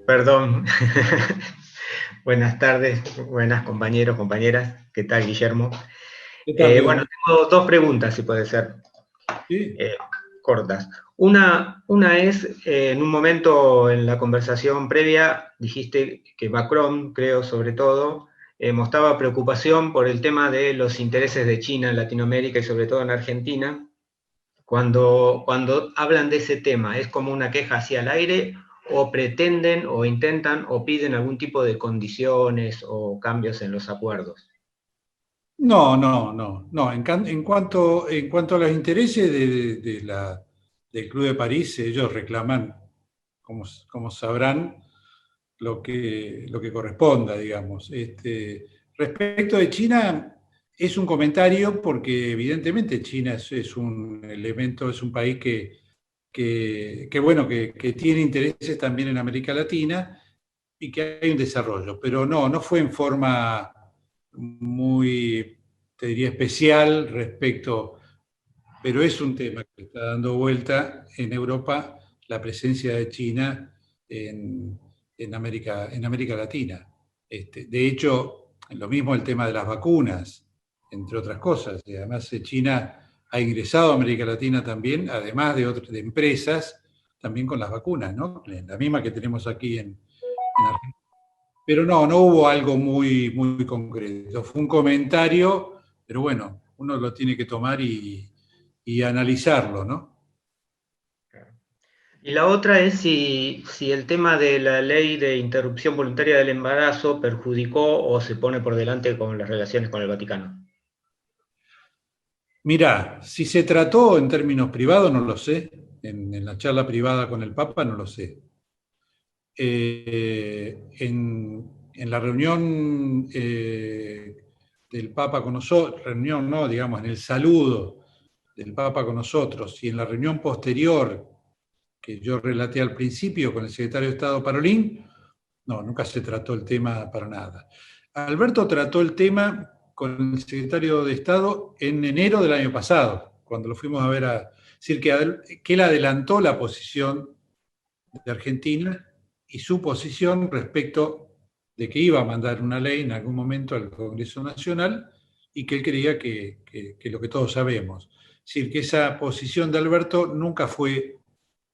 Perdón. Buenas tardes, buenas compañeros, compañeras. ¿Qué tal, Guillermo? ¿Qué tal, bueno, tengo dos preguntas, si puede ser. ¿Sí? Cortas. Una es, en un momento en la conversación previa, dijiste que Macron, creo sobre todo, mostraba preocupación por el tema de los intereses de China en Latinoamérica y sobre todo en Argentina. Cuando hablan de ese tema, ¿es como una queja hacia el aire o pretenden o intentan o piden algún tipo de condiciones o cambios en los acuerdos? No. En cuanto a los intereses de del Club de París, ellos reclaman, como sabrán, lo que corresponda, digamos. Respecto de China, es un comentario porque evidentemente China es un elemento, es un país que tiene intereses también en América Latina y que hay un desarrollo, pero no fue en forma muy, te diría, especial respecto, pero es un tema que está dando vuelta en Europa, la presencia de China en América Latina. De hecho, lo mismo el tema de las vacunas, entre otras cosas. Y además, China ha ingresado a América Latina también, además de empresas, también con las vacunas, ¿no? La misma que tenemos aquí en Argentina. Pero no hubo algo muy concreto. Fue un comentario, pero bueno, uno lo tiene que tomar y analizarlo, ¿no? Y la otra es si el tema de la ley de interrupción voluntaria del embarazo perjudicó o se pone por delante con las relaciones con el Vaticano. Mirá, si se trató en términos privados, no lo sé. En la charla privada con el Papa, no lo sé. En la reunión del Papa con nosotros, reunión no, digamos, en el saludo del Papa con nosotros y en la reunión posterior que yo relaté al principio con el secretario de Estado Parolin, no, nunca se trató el tema para nada. Alberto trató el tema con el secretario de Estado en enero del año pasado, cuando lo fuimos a ver decir que él adelantó la posición de Argentina y su posición respecto de que iba a mandar una ley en algún momento al Congreso Nacional y que él creía que lo que todos sabemos. Es decir, que esa posición de Alberto nunca fue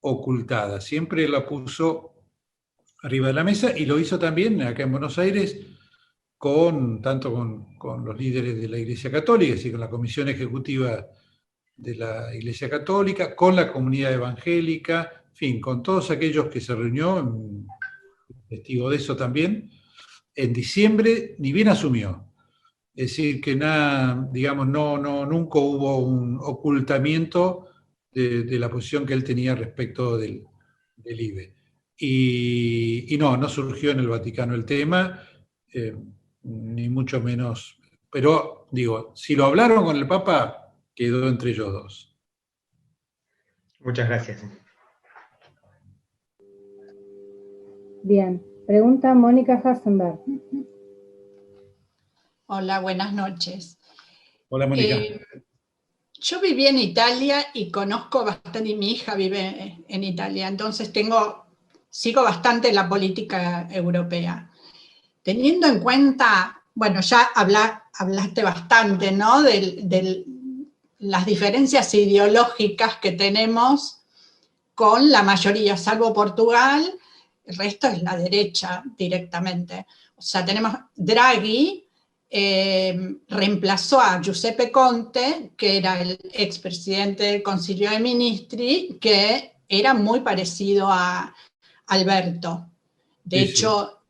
ocultada, siempre la puso arriba de la mesa y lo hizo también acá en Buenos Aires tanto con los líderes de la Iglesia Católica, es decir, con la Comisión Ejecutiva de la Iglesia Católica, con la comunidad evangélica, en fin, con todos aquellos que se reunió, testigo de eso también, en diciembre ni bien asumió. Es decir, que nada, digamos, nunca hubo un ocultamiento de la posición que él tenía respecto del IBE. Y no surgió en el Vaticano el tema, ni mucho menos. Pero, digo, si lo hablaron con el Papa, quedó entre ellos dos. Muchas gracias. Bien, pregunta Mónica Hasenberg. Hola, buenas noches. Hola, Mónica. Yo viví en Italia y conozco bastante, y mi hija vive en Italia, entonces sigo bastante la política europea. Teniendo en cuenta, bueno, ya hablaste bastante, ¿no? De las diferencias ideológicas que tenemos con la mayoría, salvo Portugal, el resto es la derecha directamente. O sea, tenemos Draghi, reemplazó a Giuseppe Conte, que era el expresidente del Consiglio dei Ministri, que era muy parecido a Alberto. De hecho,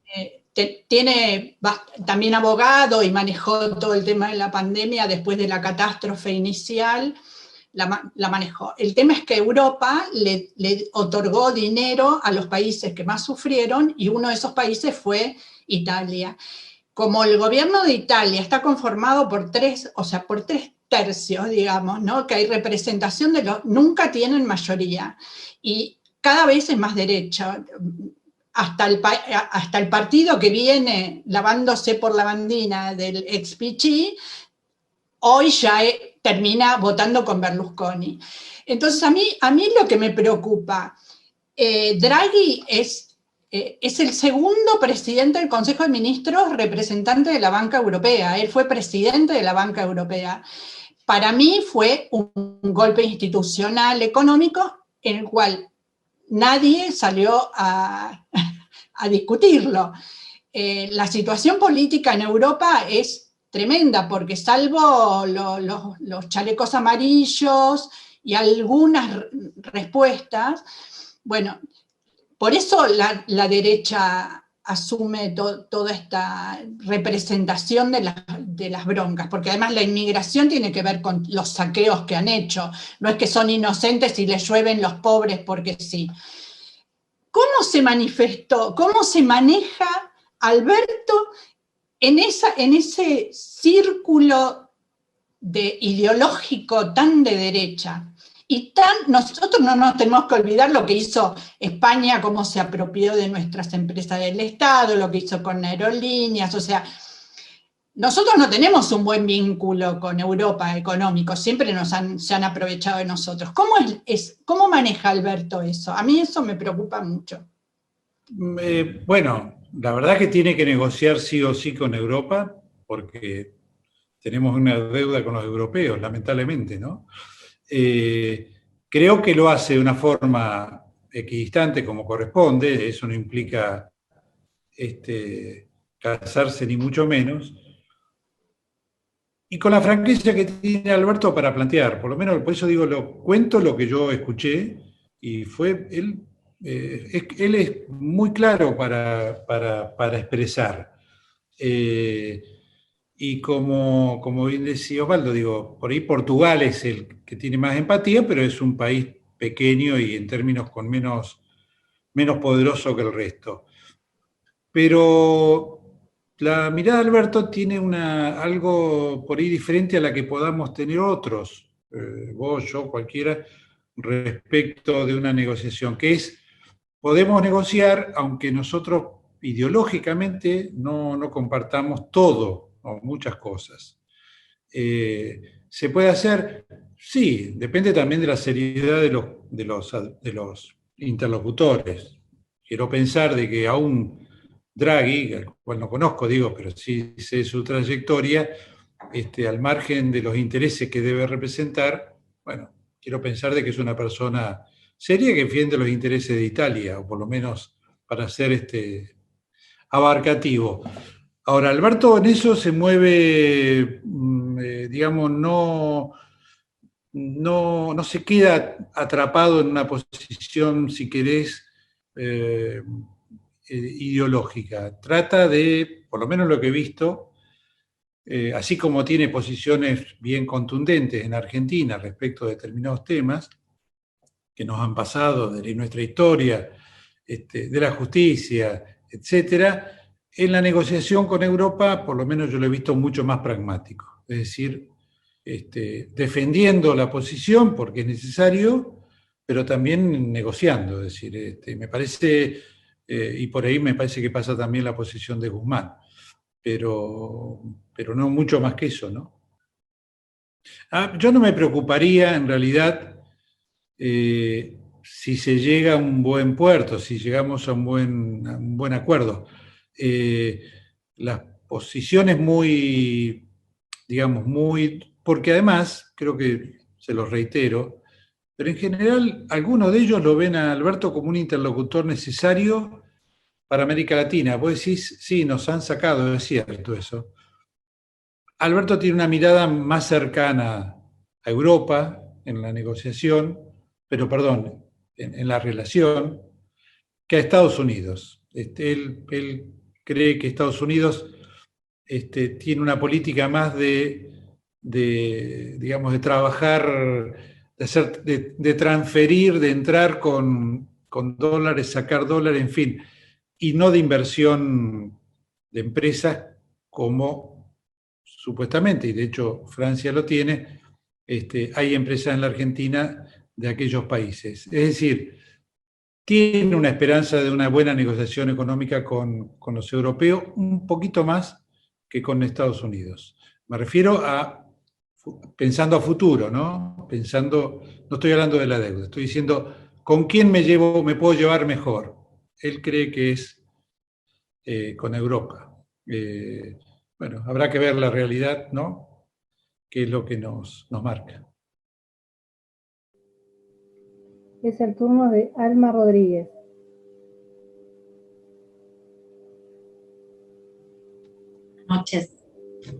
tiene también abogado y manejó todo el tema de la pandemia después de la catástrofe inicial, la manejó. El tema es que Europa le otorgó dinero a los países que más sufrieron y uno de esos países fue Italia. Como el gobierno de Italia está conformado por tres tercios, digamos, ¿no? Que hay representación nunca tienen mayoría y cada vez es más derecha. Hasta el partido que viene lavándose por la bandina del ex PC, hoy ya termina votando con Berlusconi. Entonces a mí lo que me preocupa, Draghi es el segundo presidente del Consejo de Ministros representante de la banca europea. Él fue presidente de la banca europea. Para mí fue un golpe institucional económico en el cual nadie salió a discutirlo. La situación política en Europa es tremenda porque salvo los chalecos amarillos y algunas respuestas, bueno, por eso la derecha asume toda esta representación de las broncas, porque además la inmigración tiene que ver con los saqueos que han hecho, no es que son inocentes y les llueven los pobres porque sí. ¿Cómo se manifestó, cómo se maneja Alberto en ese círculo ideológico tan de derecha? Y nosotros no nos tenemos que olvidar lo que hizo España, cómo se apropió de nuestras empresas del Estado, lo que hizo con aerolíneas, o sea, nosotros no tenemos un buen vínculo con Europa económico, siempre se han aprovechado de nosotros. ¿Cómo maneja Alberto eso? A mí eso me preocupa mucho. Bueno, la verdad que tiene que negociar sí o sí con Europa, porque tenemos una deuda con los europeos, lamentablemente, ¿no? Creo que lo hace de una forma equidistante como corresponde, eso no implica casarse ni mucho menos, y con la franqueza que tiene Alberto para plantear, por lo menos por eso digo, cuento lo que yo escuché, y él es muy claro para expresar. Y como bien decía Osvaldo, digo, por ahí Portugal es el que tiene más empatía, pero es un país pequeño y en términos con menos poderoso que el resto. Pero la mirada de Alberto tiene algo por ahí diferente a la que podamos tener otros, vos, yo, cualquiera, respecto de una negociación, que es, podemos negociar aunque nosotros ideológicamente no compartamos todo, o muchas cosas. ¿Se puede hacer? Sí, depende también de la seriedad de los interlocutores. Quiero pensar de que aún Draghi, al cual no conozco, pero sí sé su trayectoria, al margen de los intereses que debe representar, bueno, quiero pensar de que es una persona seria que defiende los intereses de Italia, o por lo menos para ser abarcativo. Ahora, Alberto en eso se mueve, digamos, no se queda atrapado en una posición, si querés, ideológica. Trata de, por lo menos lo que he visto, así como tiene posiciones bien contundentes en Argentina respecto de determinados temas que nos han pasado de nuestra historia, de la justicia, etcétera, en la negociación con Europa, por lo menos yo lo he visto mucho más pragmático. Es decir, defendiendo la posición porque es necesario, pero también negociando. Es decir, me parece, y por ahí me parece que pasa también la posición de Guzmán, pero no mucho más que eso, ¿no? Yo no me preocuparía, en realidad, si se llega a un buen puerto, si llegamos a un buen acuerdo. Las posiciones porque además, creo que se los reitero, pero en general algunos de ellos lo ven a Alberto como un interlocutor necesario para América Latina. Vos decís, sí, nos han sacado, es cierto eso. Alberto tiene una mirada más cercana a Europa en la negociación, en la relación, que a Estados Unidos. Él cree que Estados Unidos tiene una política más de trabajar, de transferir, de entrar con dólares, sacar dólares, en fin, y no de inversión de empresas como supuestamente, y de hecho Francia lo tiene, hay empresas en la Argentina de aquellos países. Es decir, tiene una esperanza de una buena negociación económica con los europeos, un poquito más que con Estados Unidos. Me refiero a pensando a futuro, ¿no? No estoy hablando de la deuda, estoy diciendo con quién me puedo llevar mejor. Él cree que es con Europa. Bueno, habrá que ver la realidad, ¿no? Que es lo que nos marca. Es el turno de Alma Rodríguez. Buenas noches.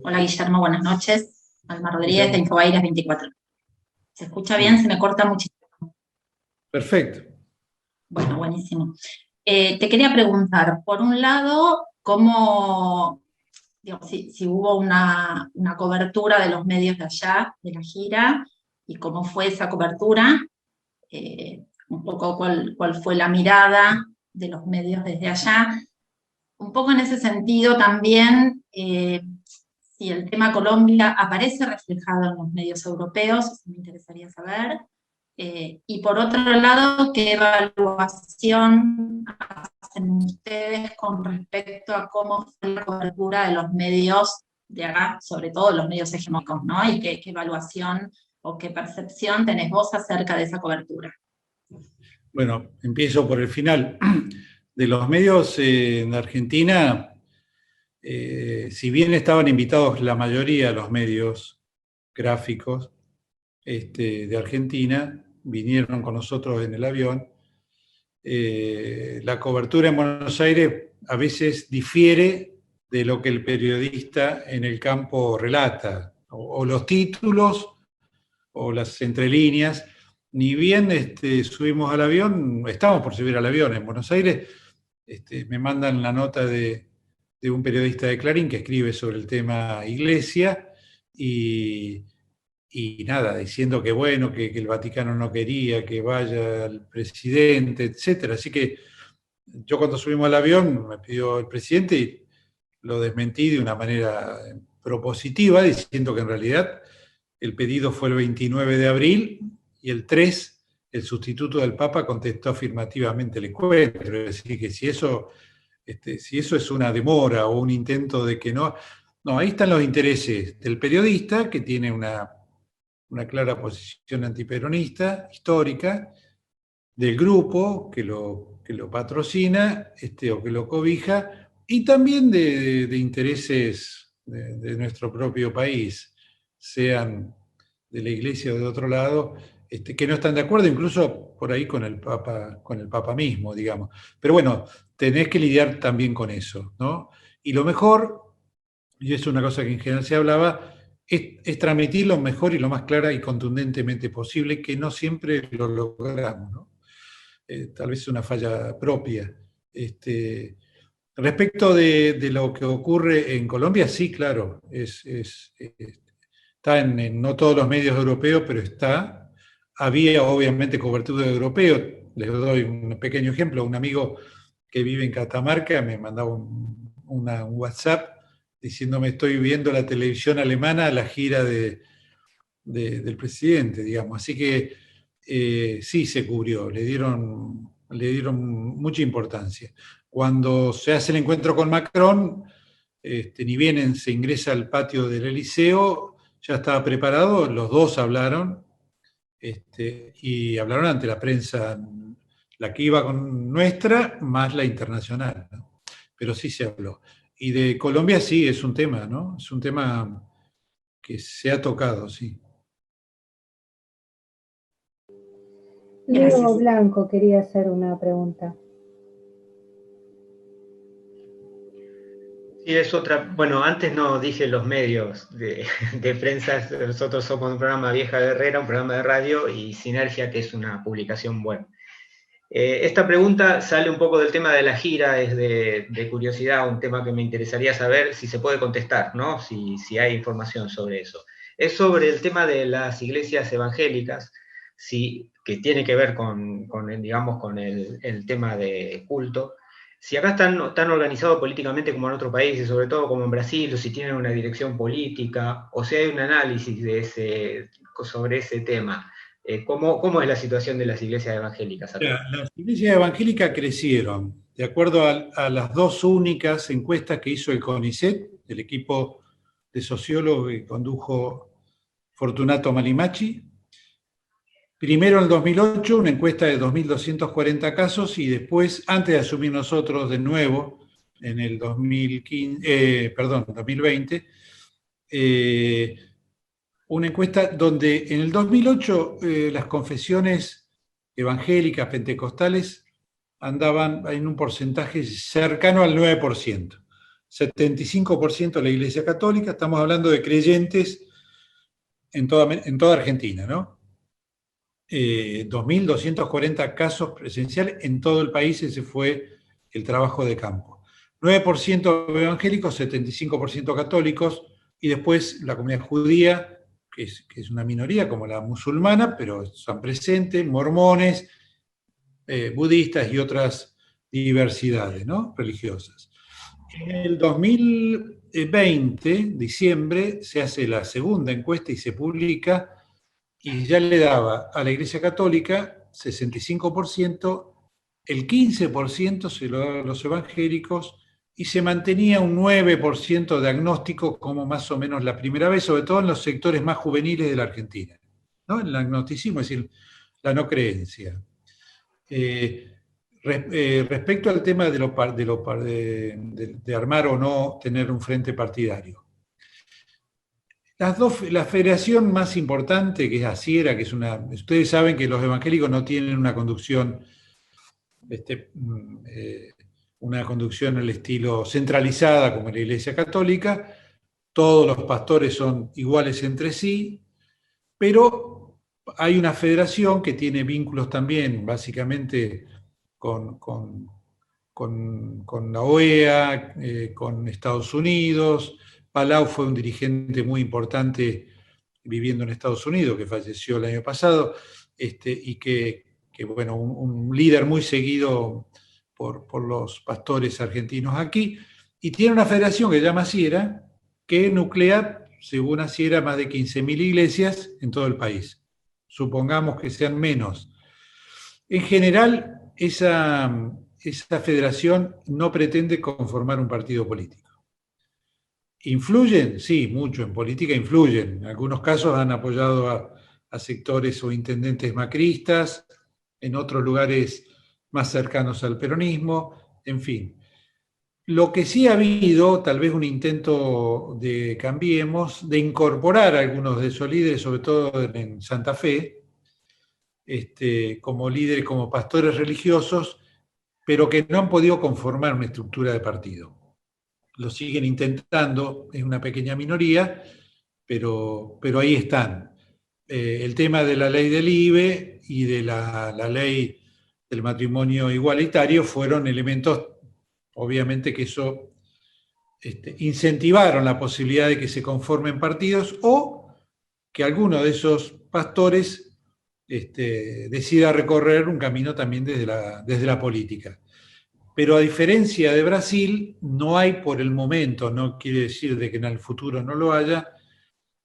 Hola Guillermo, buenas noches. Alma Rodríguez de Infobaires 24. ¿Se escucha bien? Se me corta muchísimo. Perfecto. Bueno, buenísimo. Te quería preguntar, por un lado, cómo, digamos, si hubo una cobertura de los medios de allá, de la gira, y cómo fue esa cobertura, un poco cuál fue la mirada de los medios desde allá. Un poco en ese sentido también, si el tema Colombia aparece reflejado en los medios europeos, eso me interesaría saber. Y por otro lado, ¿qué evaluación hacen ustedes con respecto a cómo fue la cobertura de los medios de acá, sobre todo los medios hegemónicos, ¿no? Y qué evaluación o qué percepción tenés vos acerca de esa cobertura. Bueno, empiezo por el final. De los medios en Argentina, si bien estaban invitados la mayoría de los medios gráficos de Argentina, vinieron con nosotros en el avión, la cobertura en Buenos Aires a veces difiere de lo que el periodista en el campo relata, o los títulos o las entrelíneas. Ni bien subimos al avión, estamos por subir al avión en Buenos Aires, me mandan la nota de un periodista de Clarín que escribe sobre el tema Iglesia y nada, diciendo que bueno, que el Vaticano no quería que vaya el presidente, etcétera. Así que yo cuando subimos al avión me pidió el presidente y lo desmentí de una manera propositiva, diciendo que en realidad el pedido fue el 29 de abril y el 3 el sustituto del Papa contestó afirmativamente el encuentro. Es decir, que si eso es una demora o un intento de que no... No, ahí están los intereses del periodista, que tiene una clara posición antiperonista, histórica, del grupo que lo patrocina o que lo cobija, y también de intereses de nuestro propio país, sean de la Iglesia o de otro lado, que no están de acuerdo, incluso por ahí con el Papa mismo, digamos. Pero bueno, tenés que lidiar también con eso, ¿no? Y lo mejor, y es una cosa que en general se hablaba, es transmitir lo mejor y lo más clara y contundentemente posible, que no siempre lo logramos, ¿no? Tal vez es una falla propia. Respecto de lo que ocurre en Colombia, sí, claro, está en no todos los medios europeos, pero está. Había obviamente cobertura de europeo. Les doy un pequeño ejemplo. Un amigo que vive en Catamarca me mandaba un WhatsApp diciéndome: estoy viendo la televisión alemana, la gira del presidente, digamos. Así que sí se cubrió, le dieron mucha importancia. Cuando se hace el encuentro con Macron, ni bien se ingresa al patio del Eliseo, ya estaba preparado, los dos hablaron, y hablaron ante la prensa, la que iba con nuestra, más la internacional, ¿no? Pero sí se habló. Y de Colombia sí, es un tema, ¿no? Es un tema que se ha tocado, sí. Leo Blanco quería hacer una pregunta. Sí, es otra. Bueno, antes no dije los medios de prensa. Nosotros somos un programa Vieja Guerrera, un programa de radio, y Sinergia, que es una publicación web. Esta pregunta sale un poco del tema de la gira, es de curiosidad, un tema que me interesaría saber si se puede contestar, ¿no? Si hay información sobre eso. Es sobre el tema de las iglesias evangélicas, que tiene que ver con el tema de culto. Si acá están tan organizados políticamente como en otros países, sobre todo como en Brasil, o si tienen una dirección política, o si hay un análisis sobre ese tema. ¿Cómo es la situación de las iglesias evangélicas acá? Las iglesias evangélicas crecieron, de acuerdo a las dos únicas encuestas que hizo el CONICET, el equipo de sociólogos que condujo Fortunato Malimachi. Primero en el 2008, una encuesta de 2.240 casos, y después, antes de asumir nosotros de nuevo, en el 2020, una encuesta donde en el 2008 las confesiones evangélicas, pentecostales, andaban en un porcentaje cercano al 9%. 75% la Iglesia Católica, estamos hablando de creyentes en toda Argentina, ¿no? 2.240 casos presenciales en todo el país, ese fue el trabajo de campo. 9% evangélicos, 75% católicos, y después la comunidad judía, que es una minoría como la musulmana, pero están presentes, mormones, budistas y otras diversidades, ¿no?, religiosas. En el 2020, diciembre, se hace la segunda encuesta y se publica, y ya le daba a la Iglesia Católica 65%, el 15% se lo daba a los evangélicos, y se mantenía un 9% de agnóstico como más o menos la primera vez, sobre todo en los sectores más juveniles de la Argentina, ¿no? El agnosticismo, es decir, la no creencia. Respecto al tema de armar o no tener un frente partidario. La federación más importante, que es ACIERA, que es ustedes saben que los evangélicos no tienen una conducción, una conducción al estilo centralizada como en la Iglesia Católica. Todos los pastores son iguales entre sí, pero hay una federación que tiene vínculos también, básicamente, con la OEA, con Estados Unidos. Palau fue un dirigente muy importante viviendo en Estados Unidos, que falleció el año pasado, y que bueno, un líder muy seguido por los pastores argentinos aquí, y tiene una federación que se llama ACIERA, que nuclea, según ACIERA, más de 15.000 iglesias en todo el país. Supongamos que sean menos. En general, esa federación no pretende conformar un partido político. ¿Influyen? Sí, mucho. En política influyen. En algunos casos han apoyado a sectores o intendentes macristas, en otros lugares más cercanos al peronismo, en fin. Lo que sí ha habido, tal vez un intento de Cambiemos, de incorporar a algunos de esos líderes, sobre todo en Santa Fe, como líderes, como pastores religiosos, pero que no han podido conformar una estructura de partido. Lo siguen intentando, es una pequeña minoría, pero ahí están. El tema de la ley del IVE y de la ley del matrimonio igualitario fueron elementos, obviamente, que eso incentivaron la posibilidad de que se conformen partidos, o que alguno de esos pastores decida recorrer un camino también desde la política. Pero a diferencia de Brasil, no hay por el momento, no quiere decir de que en el futuro no lo haya,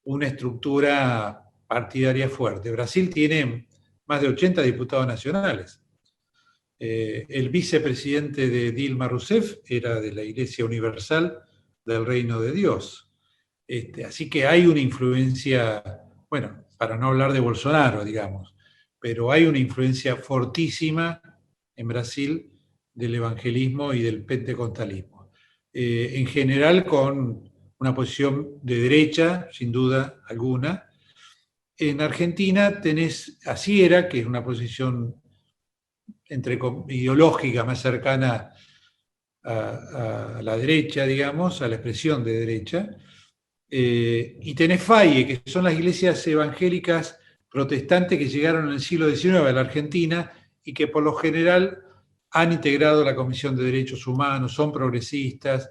una estructura partidaria fuerte. Brasil tiene más de 80 diputados nacionales. El vicepresidente de Dilma Rousseff era de la Iglesia Universal del Reino de Dios. Así que hay una influencia, bueno, para no hablar de Bolsonaro, digamos, pero hay una influencia fortísima en Brasil del evangelismo y del pentecostalismo. En general con una posición de derecha, sin duda alguna. En Argentina tenés a ACIERA, que es una posición ideológica más cercana a la derecha, digamos, a la expresión de derecha. Y tenés FAIE, que son las iglesias evangélicas protestantes que llegaron en el siglo XIX a la Argentina y que por lo general han integrado la Comisión de Derechos Humanos, son progresistas,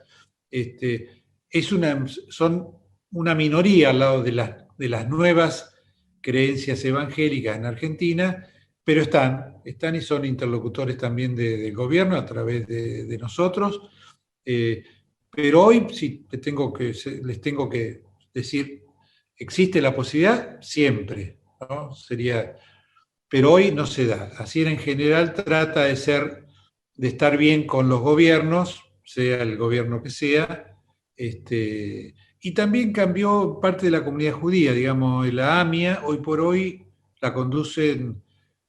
son una minoría al lado de las nuevas creencias evangélicas en Argentina, pero están y son interlocutores también del gobierno a través de nosotros. Pero hoy, si les tengo que decir, ¿existe la posibilidad? Siempre, ¿no? Pero hoy no se da. ACIERA en general trata de estar bien con los gobiernos, sea el gobierno que sea, y también cambió parte de la comunidad judía, digamos, la AMIA, hoy por hoy la conducen,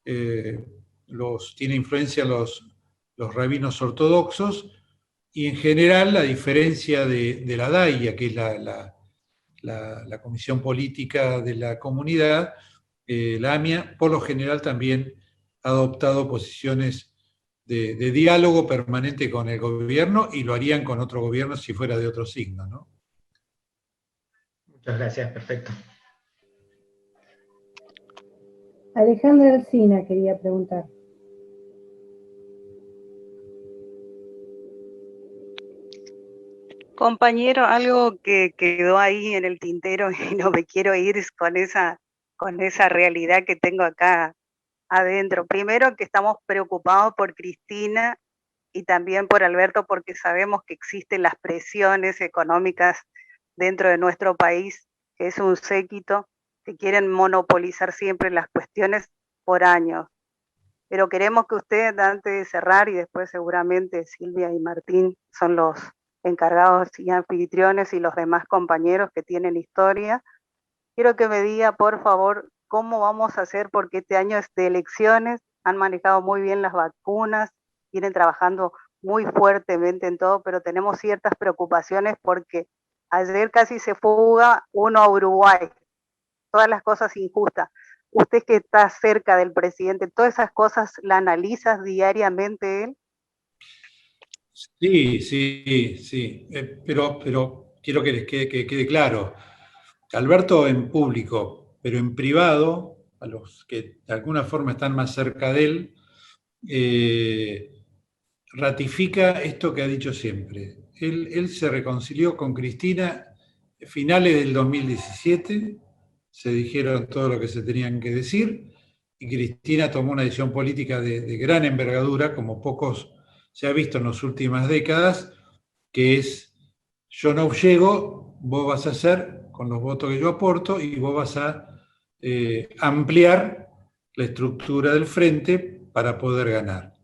tiene influencia los rabinos ortodoxos, y en general la diferencia de la DAIA, que es la comisión política de la comunidad, la AMIA, por lo general también ha adoptado posiciones de diálogo permanente con el gobierno, y lo harían con otro gobierno si fuera de otro signo, ¿no? Muchas gracias, perfecto. Alejandra Alsina quería preguntar. Compañero, algo que quedó ahí en el tintero y no me quiero ir con esa realidad que tengo acá adentro. Primero que estamos preocupados por Cristina y también por Alberto porque sabemos que existen las presiones económicas dentro de nuestro país, que es un séquito que quieren monopolizar siempre las cuestiones por años. Pero queremos que usted, antes de cerrar, y después seguramente Silvia y Martín son los encargados y anfitriones y los demás compañeros que tienen historia, quiero que me diga, por favor, cómo vamos a hacer, porque este año es de elecciones, han manejado muy bien las vacunas, vienen trabajando muy fuertemente en todo, pero tenemos ciertas preocupaciones porque ayer casi se fuga uno a Uruguay, todas las cosas injustas. Usted que está cerca del presidente, ¿todas esas cosas la analizas diariamente él? Sí, sí, sí, pero quiero que les que quede claro. Alberto en público, pero en privado, a los que de alguna forma están más cerca de él, ratifica esto que ha dicho siempre. Él se reconcilió con Cristina a finales del 2017, se dijeron todo lo que se tenían que decir, y Cristina tomó una decisión política de gran envergadura, como pocos se ha visto en las últimas décadas, que es, yo no llego, vos vas a hacer con los votos que yo aporto y vos vas a ampliar la estructura del frente para poder ganar.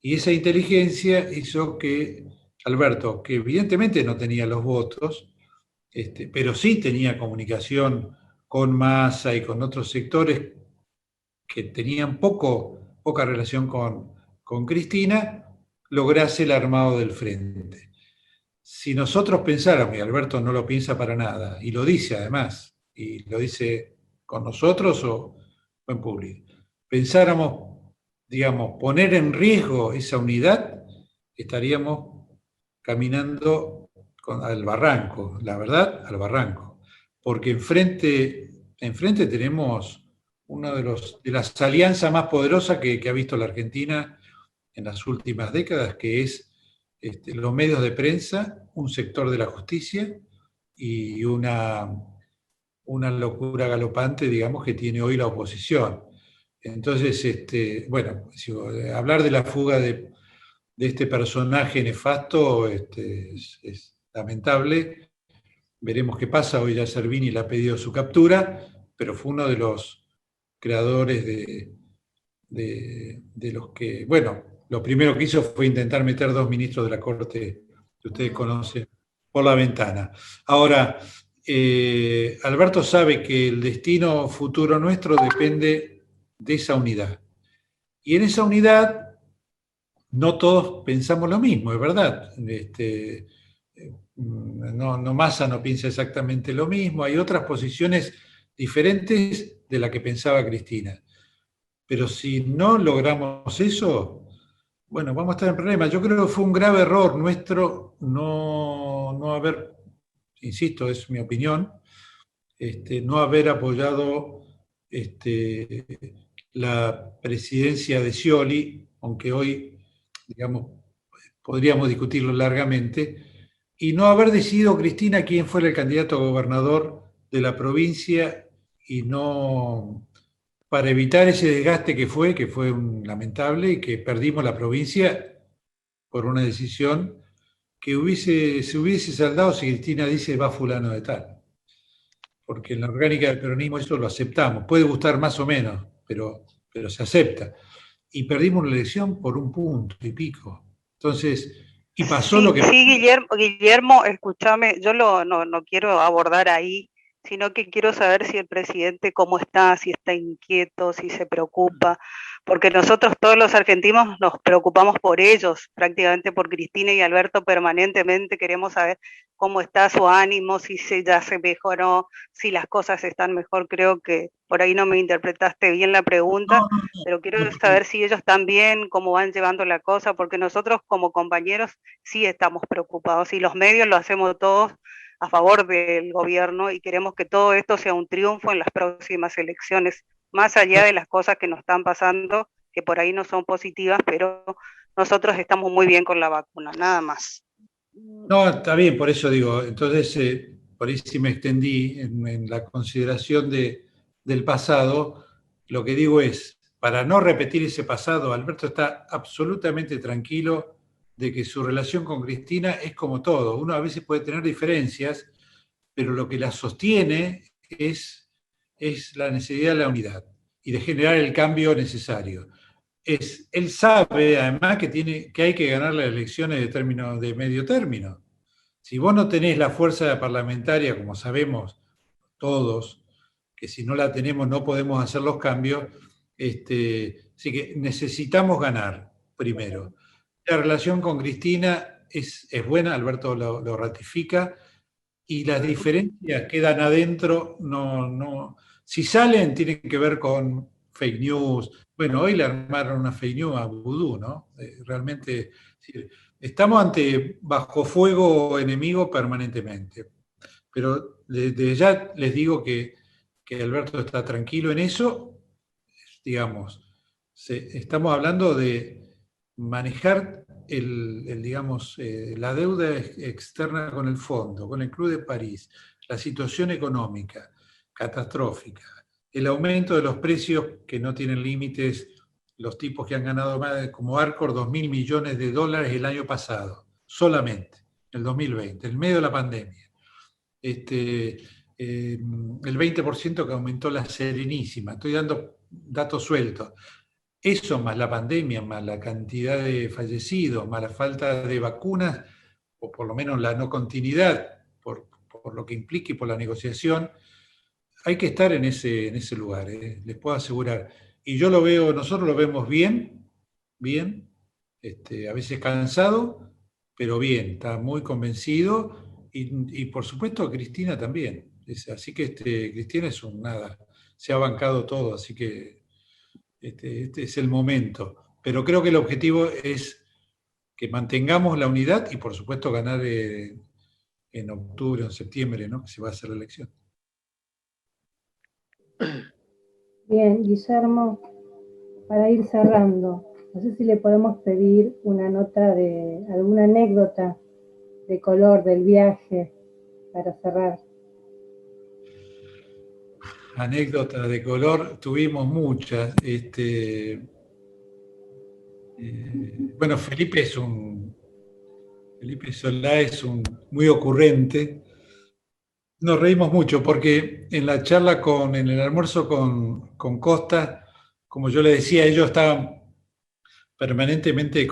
Y esa inteligencia hizo que Alberto, que evidentemente no tenía los votos, pero sí tenía comunicación con Massa y con otros sectores que tenían poca relación con Cristina, lograse el armado del frente. Si nosotros pensáramos, y Alberto no lo piensa para nada, y lo dice además, y lo dice con nosotros o en público, pensáramos, digamos, poner en riesgo esa unidad, estaríamos caminando al barranco, la verdad, al barranco. Porque enfrente tenemos una de las alianzas más poderosas que ha visto la Argentina en las últimas décadas, que es los medios de prensa, un sector de la justicia y una locura galopante, digamos, que tiene hoy la oposición. Entonces, bueno, hablar de la fuga de este personaje nefasto es lamentable. Veremos qué pasa. Hoy ya Servini le ha pedido su captura, pero fue uno de los creadores de los que, bueno, lo primero que hizo fue intentar meter 2 ministros de la Corte que ustedes conocen por la ventana. Ahora, Alberto sabe que el destino futuro nuestro depende de esa unidad. Y en esa unidad no todos pensamos lo mismo, es verdad. No Massa no piensa exactamente lo mismo, hay otras posiciones diferentes de la que pensaba Cristina. Pero si no logramos eso, bueno, vamos a estar en problemas. Yo creo que fue un grave error nuestro no haber, insisto, es mi opinión, no haber apoyado la presidencia de Scioli, aunque hoy, digamos, podríamos discutirlo largamente, y no haber decidido Cristina quién fuera el candidato a gobernador de la provincia y no, para evitar ese desgaste que fue un lamentable y que perdimos la provincia por una decisión que se hubiese saldado si Cristina dice va fulano de tal. Porque en la orgánica del peronismo eso lo aceptamos. Puede gustar más o menos, pero se acepta. Y perdimos la elección por 1 punto y pico. Entonces, y pasó sí, lo que... Sí, Guillermo, escúchame, yo no quiero abordar ahí, sino que quiero saber si el presidente cómo está, si está inquieto, si se preocupa, porque nosotros todos los argentinos nos preocupamos por ellos, prácticamente por Cristina y Alberto permanentemente, queremos saber cómo está su ánimo, si ya se mejoró, si las cosas están mejor. Creo que por ahí no me interpretaste bien la pregunta, pero quiero saber si ellos están bien, cómo van llevando la cosa, porque nosotros como compañeros sí estamos preocupados y los medios lo hacemos todos a favor del gobierno y queremos que todo esto sea un triunfo en las próximas elecciones, más allá de las cosas que nos están pasando, que por ahí no son positivas, pero nosotros estamos muy bien con la vacuna, nada más. No, está bien, por eso digo, entonces, por ahí sí me extendí en la consideración del pasado. Lo que digo es, para no repetir ese pasado, Alberto está absolutamente tranquilo de que su relación con Cristina es como todo. Uno a veces puede tener diferencias, pero lo que la sostiene es la necesidad de la unidad y de generar el cambio necesario. Él sabe además que hay que ganar las elecciones de medio término. Si vos no tenés la fuerza parlamentaria, como sabemos todos, que si no la tenemos no podemos hacer los cambios, así que necesitamos ganar primero. La relación con Cristina es buena, Alberto lo ratifica, y las diferencias quedan adentro, si salen tienen que ver con fake news. Bueno, hoy le armaron una fake news a Vudú, ¿no? Realmente estamos bajo fuego enemigo permanentemente. Pero desde ya les digo que Alberto está tranquilo en eso, digamos. Estamos hablando de manejar digamos, la deuda externa con el fondo, con el Club de París, la situación económica catastrófica, el aumento de los precios que no tienen límites, los tipos que han ganado más, como Arcor, 2.000 millones de dólares el año pasado, solamente, el 2020, en medio de la pandemia. El 20% que aumentó la Serenísima, estoy dando datos sueltos. Eso más la pandemia, más la cantidad de fallecidos, más la falta de vacunas, o por lo menos la no continuidad, por lo que implique y por la negociación, hay que estar en ese lugar, les puedo asegurar. Y yo lo veo, nosotros lo vemos bien, a veces cansado, pero bien, está muy convencido, y por supuesto Cristina también. Así que Cristina es un nada, se ha bancado todo, así que este es el momento. Pero creo que el objetivo es que mantengamos la unidad y por supuesto ganar en octubre o en septiembre, ¿no? Que se va a hacer la elección. Bien, Guillermo, para ir cerrando, no sé si le podemos pedir una nota de alguna anécdota de color del viaje para cerrar. Anécdotas de color, tuvimos muchas. Bueno, Felipe Solá es muy ocurrente. Nos reímos mucho porque en la charla en el almuerzo con Costa, como yo le decía, ellos estaban permanentemente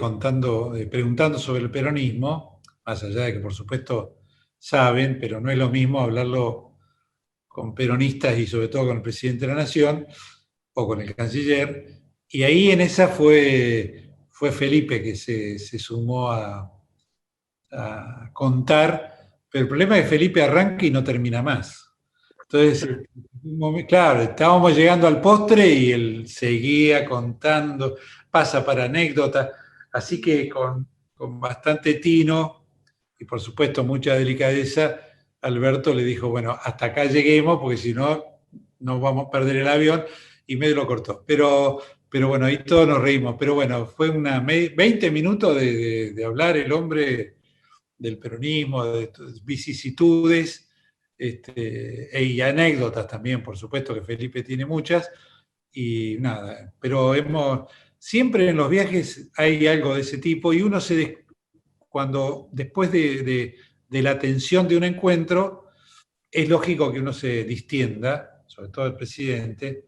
preguntando sobre el peronismo, más allá de que por supuesto saben, pero no es lo mismo hablarlo con peronistas y sobre todo con el presidente de la Nación o con el canciller. Y ahí en esa fue Felipe que se sumó a contar, pero el problema es que Felipe arranca y no termina más. Entonces, claro, estábamos llegando al postre y él seguía contando, pasa para anécdotas, así que con bastante tino y por supuesto mucha delicadeza, Alberto le dijo, bueno, hasta acá lleguemos porque si no, nos vamos a perder el avión, y medio lo cortó. Pero bueno, ahí todos nos reímos, pero bueno, fue 20 minutos de hablar el hombre del peronismo, de vicisitudes, y anécdotas también, por supuesto que Felipe tiene muchas, y nada, pero siempre en los viajes hay algo de ese tipo, y uno cuando después de la tensión de un encuentro, es lógico que uno se distienda, sobre todo el presidente,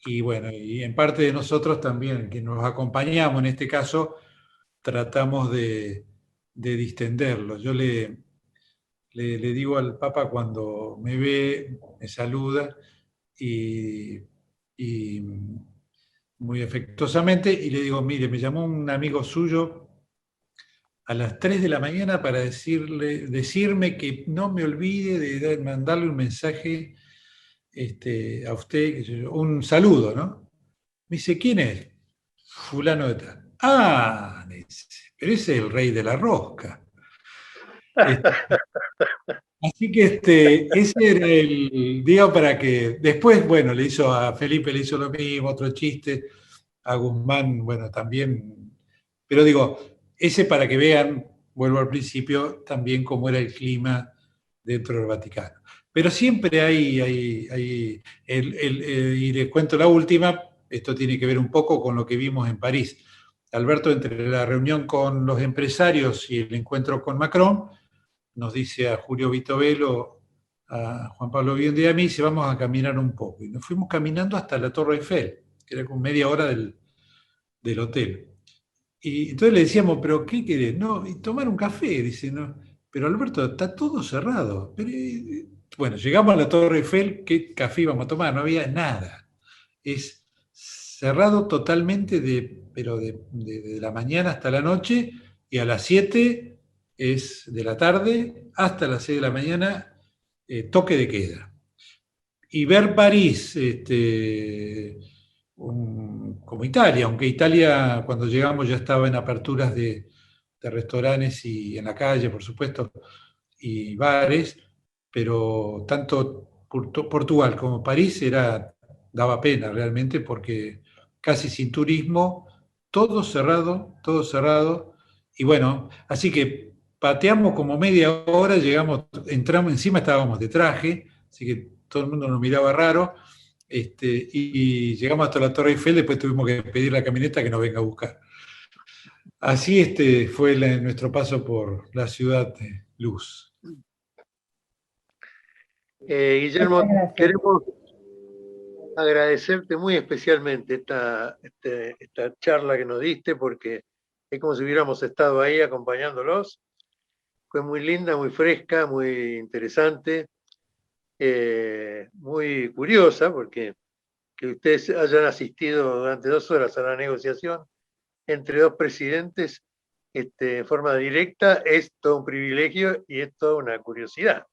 y bueno, y en parte de nosotros también, que nos acompañamos en este caso, tratamos de distenderlo. Yo le digo al Papa cuando me ve, me saluda y muy afectuosamente, y le digo, mire, me llamó un amigo suyo a las 3 de la mañana para decirme que no me olvide de mandarle un mensaje a usted, un saludo, ¿no? Me dice, ¿quién es? Fulano de tal. Ah, pero ese es el rey de la rosca. Así que ese era el día para que después, bueno, a Felipe le hizo lo mismo, otro chiste, a Guzmán, bueno, también, pero digo, ese para que vean, vuelvo al principio, también cómo era el clima dentro del Vaticano. Pero siempre y les cuento la última, esto tiene que ver un poco con lo que vimos en París. Alberto, entre la reunión con los empresarios y el encuentro con Macron, nos dice a Julio Vitovelo, a Juan Pablo Biondi y a mí, dice, vamos a caminar un poco. Y nos fuimos caminando hasta la Torre Eiffel, que era como media hora del hotel. Y entonces le decíamos, ¿pero qué querés? No, y tomar un café, dice, no. Pero Alberto, está todo cerrado. Pero, bueno, llegamos a la Torre Eiffel, ¿qué café íbamos a tomar? No había nada. Es cerrado totalmente, pero de la mañana hasta la noche, y a las 7 es de la tarde hasta las 6 de la mañana, toque de queda. Y ver París, como Italia, aunque Italia cuando llegamos ya estaba en aperturas de restaurantes y en la calle, por supuesto, y bares, pero tanto Portugal como París daba pena realmente porque casi sin turismo, todo cerrado, y bueno, así que pateamos como media hora, entramos, encima estábamos de traje, así que todo el mundo nos miraba raro, y llegamos hasta la Torre Eiffel, después tuvimos que pedir la camioneta que nos venga a buscar. Así fue nuestro paso por la ciudad de luz. Guillermo, queremos agradecerte muy especialmente esta charla que nos diste, porque es como si hubiéramos estado ahí acompañándolos. Fue muy linda, muy fresca, muy interesante, muy curiosa, porque que ustedes hayan asistido durante 2 horas a la negociación entre dos presidentes en forma directa es todo un privilegio y es toda una curiosidad,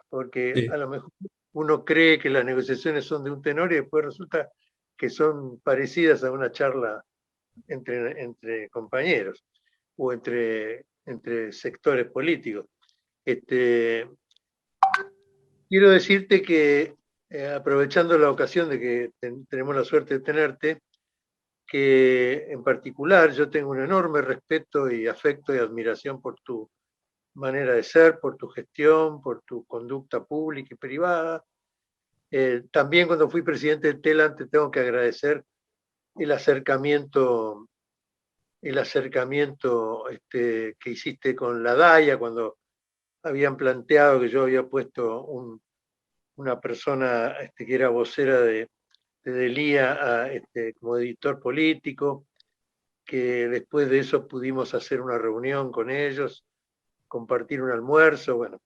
porque Sí. A lo mejor uno cree que las negociaciones son de un tenor y después resulta que son parecidas a una charla entre compañeros o entre sectores políticos. Quiero decirte que, aprovechando la ocasión de que tenemos la suerte de tenerte, que en particular yo tengo un enorme respeto y afecto y admiración por tu manera de ser, por tu gestión, por tu conducta pública y privada. También cuando fui presidente de TELAN te tengo que agradecer el acercamiento que hiciste con la DAIA cuando habían planteado que yo había puesto una persona que era vocera de Delía como editor político, que después de eso pudimos hacer una reunión con ellos, compartir un almuerzo, bueno,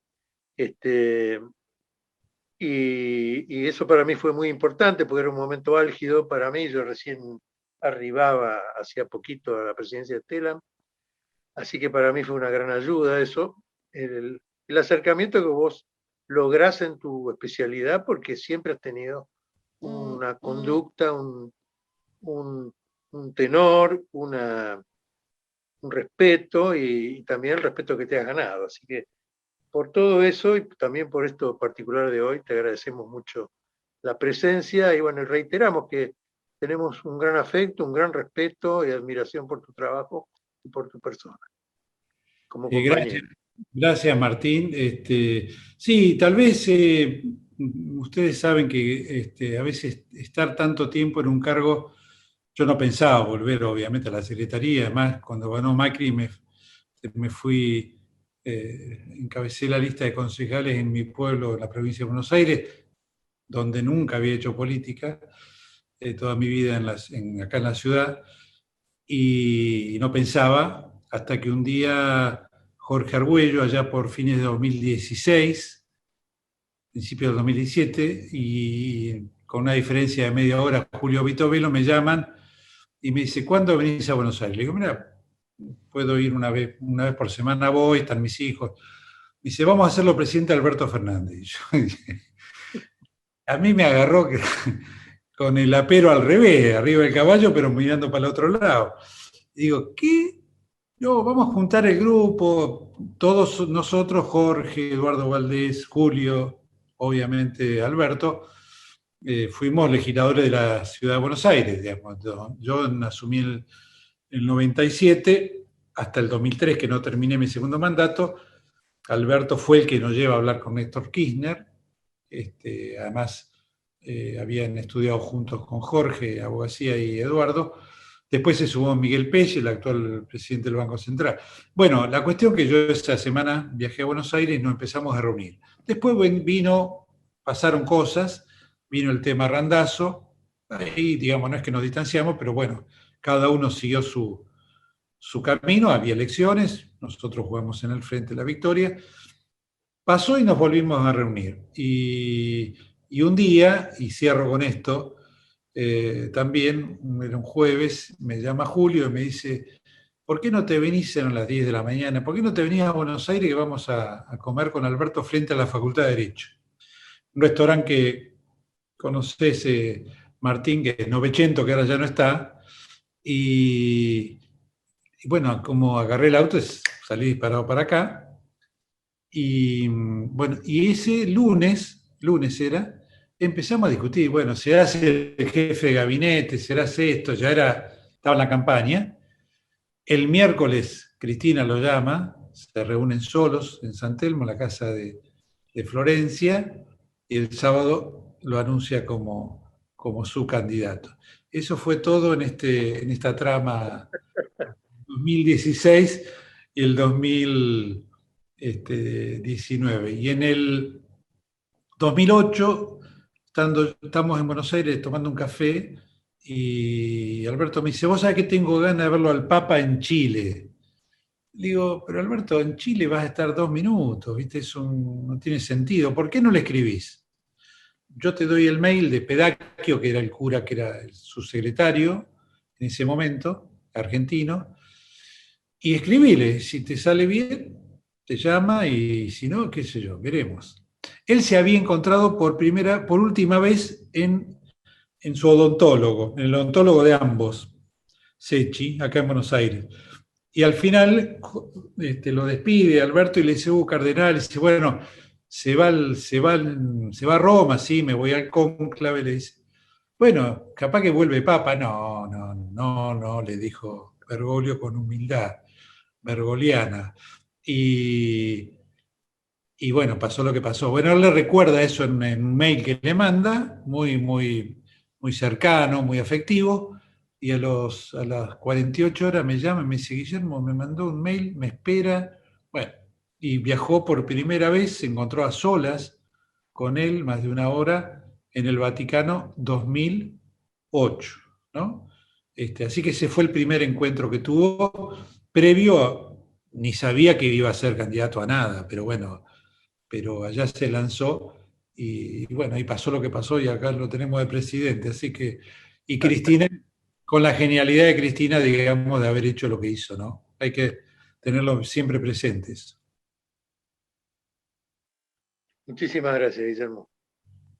y eso para mí fue muy importante porque era un momento álgido para mí, yo recién arribaba hacía poquito a la presidencia de TELAM, así que para mí fue una gran ayuda eso, el acercamiento que vos lográs en tu especialidad, porque siempre has tenido una conducta, un tenor, un respeto y también el respeto que te has ganado. Así que por todo eso y también por esto particular de hoy, te agradecemos mucho la presencia y bueno, reiteramos que tenemos un gran afecto, un gran respeto y admiración por tu trabajo y por tu persona como compañero. Gracias, Martín. Sí, tal vez ustedes saben que a veces estar tanto tiempo en un cargo, yo no pensaba volver obviamente a la Secretaría, además cuando ganó Macri me fui, encabecé la lista de concejales en mi pueblo, en la provincia de Buenos Aires, donde nunca había hecho política, toda mi vida acá en la ciudad, y no pensaba, hasta que un día Jorge Argüello, allá por fines de 2016, principios del 2017, y con una diferencia de media hora, Julio Vitovelo me llaman y me dice, ¿cuándo venís a Buenos Aires? Le digo, mira, puedo ir una vez por semana, voy, están mis hijos. Me dice, vamos a hacerlo presidente Alberto Fernández. Y yo, a mí me agarró con el apero al revés, arriba del caballo, pero mirando para el otro lado. Y digo, ¿qué? No, vamos a juntar el grupo, todos nosotros, Jorge, Eduardo Valdés, Julio, obviamente Alberto, fuimos legisladores de la Ciudad de Buenos Aires, digamos. Yo asumí el 97, hasta el 2003, que no terminé mi segundo mandato, Alberto fue el que nos lleva a hablar con Néstor Kirchner. Además, habían estudiado juntos con Jorge, Abogacía y Eduardo. Después se sumó Miguel Pelle, el actual presidente del Banco Central. Bueno, la cuestión que yo esa semana viajé a Buenos Aires y nos empezamos a reunir. Después pasaron cosas, vino el tema Randazzo, ahí, digamos, no es que nos distanciamos, pero bueno, cada uno siguió su camino, había elecciones, nosotros jugamos en el Frente de la Victoria, pasó y nos volvimos a reunir. Y un día, y cierro con esto, también, era un jueves, me llama Julio y me dice, ¿por qué no te venís a las 10 de la mañana? ¿Por qué no te venís a Buenos Aires que vamos a comer con Alberto frente a la Facultad de Derecho? Un restaurante que conocés, Martín, que es Novecento, que ahora ya no está, y bueno, como agarré el auto, salí disparado para acá, y bueno, y ese lunes era, empezamos a discutir, bueno, serás el jefe de gabinete, serás esto, estaba en la campaña. El miércoles Cristina lo llama, se reúnen solos en San Telmo, la casa de Florencia, y el sábado lo anuncia como su candidato. Eso fue todo en esta trama 2016 y el 2019. Y en el 2008, estamos en Buenos Aires tomando un café, y Alberto me dice, ¿vos sabés que tengo ganas de verlo al Papa en Chile? Digo, pero Alberto, en Chile vas a estar 2 minutos, ¿viste? No tiene sentido. ¿Por qué no le escribís? Yo te doy el mail de Pedacchio, que era el cura, que era su secretario en ese momento, argentino, y escribile, si te sale bien, te llama, y si no, qué sé yo, veremos. Él se había encontrado por última vez en su odontólogo, en el odontólogo de ambos, Sechi, acá en Buenos Aires. Y al final lo despide Alberto y le dice, Cardenal, y dice, bueno, se va a Roma, sí, me voy al cónclave, le dice. Bueno, capaz que vuelve Papa. No, le dijo Bergoglio con humildad bergoliana. Y bueno, pasó lo que pasó. Bueno, él le recuerda eso en un mail que le manda, muy, muy, muy cercano, muy afectivo, y a las 48 horas me llama y me dice, Guillermo, me mandó un mail, me espera. Bueno, y viajó por primera vez, se encontró a solas con él más de una hora en el Vaticano 2008, ¿no? Así que ese fue el primer encuentro que tuvo, ni sabía que iba a ser candidato a nada, pero allá se lanzó, y bueno, ahí pasó lo que pasó, y acá lo tenemos de presidente, así que, y Cristina, con la genialidad de Cristina, digamos, de haber hecho lo que hizo, ¿no? Hay que tenerlo siempre presentes. Muchísimas gracias, Guillermo.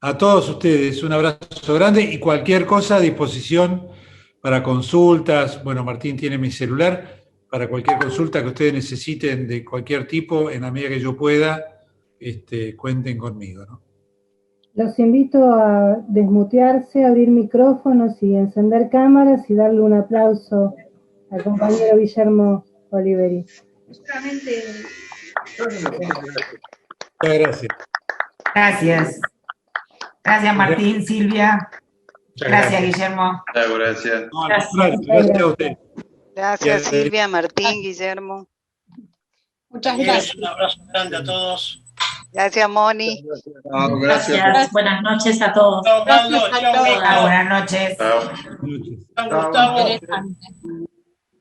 A todos ustedes, un abrazo grande, y cualquier cosa a disposición para consultas. Bueno, Martín tiene mi celular, para cualquier consulta que ustedes necesiten de cualquier tipo, en la medida que yo pueda, cuenten conmigo, ¿no? Los invito a desmutearse, abrir micrófonos y encender cámaras y darle un aplauso al compañero Guillermo Oliveri. Gracias. Gracias, Martín, Silvia. Gracias, Guillermo. Gracias. Gracias a usted. Gracias, Silvia, Martín, Guillermo. Muchas gracias. Un abrazo grande a todos. Gracias, Moni. Gracias. Buenas noches a todos. Gracias a todos. Buenas noches. Gustavo.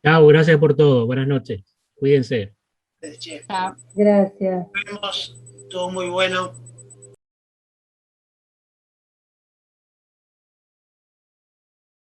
Chao, gracias por todo. Buenas noches. Cuídense. Gracias. Nos vemos. Todo muy bueno.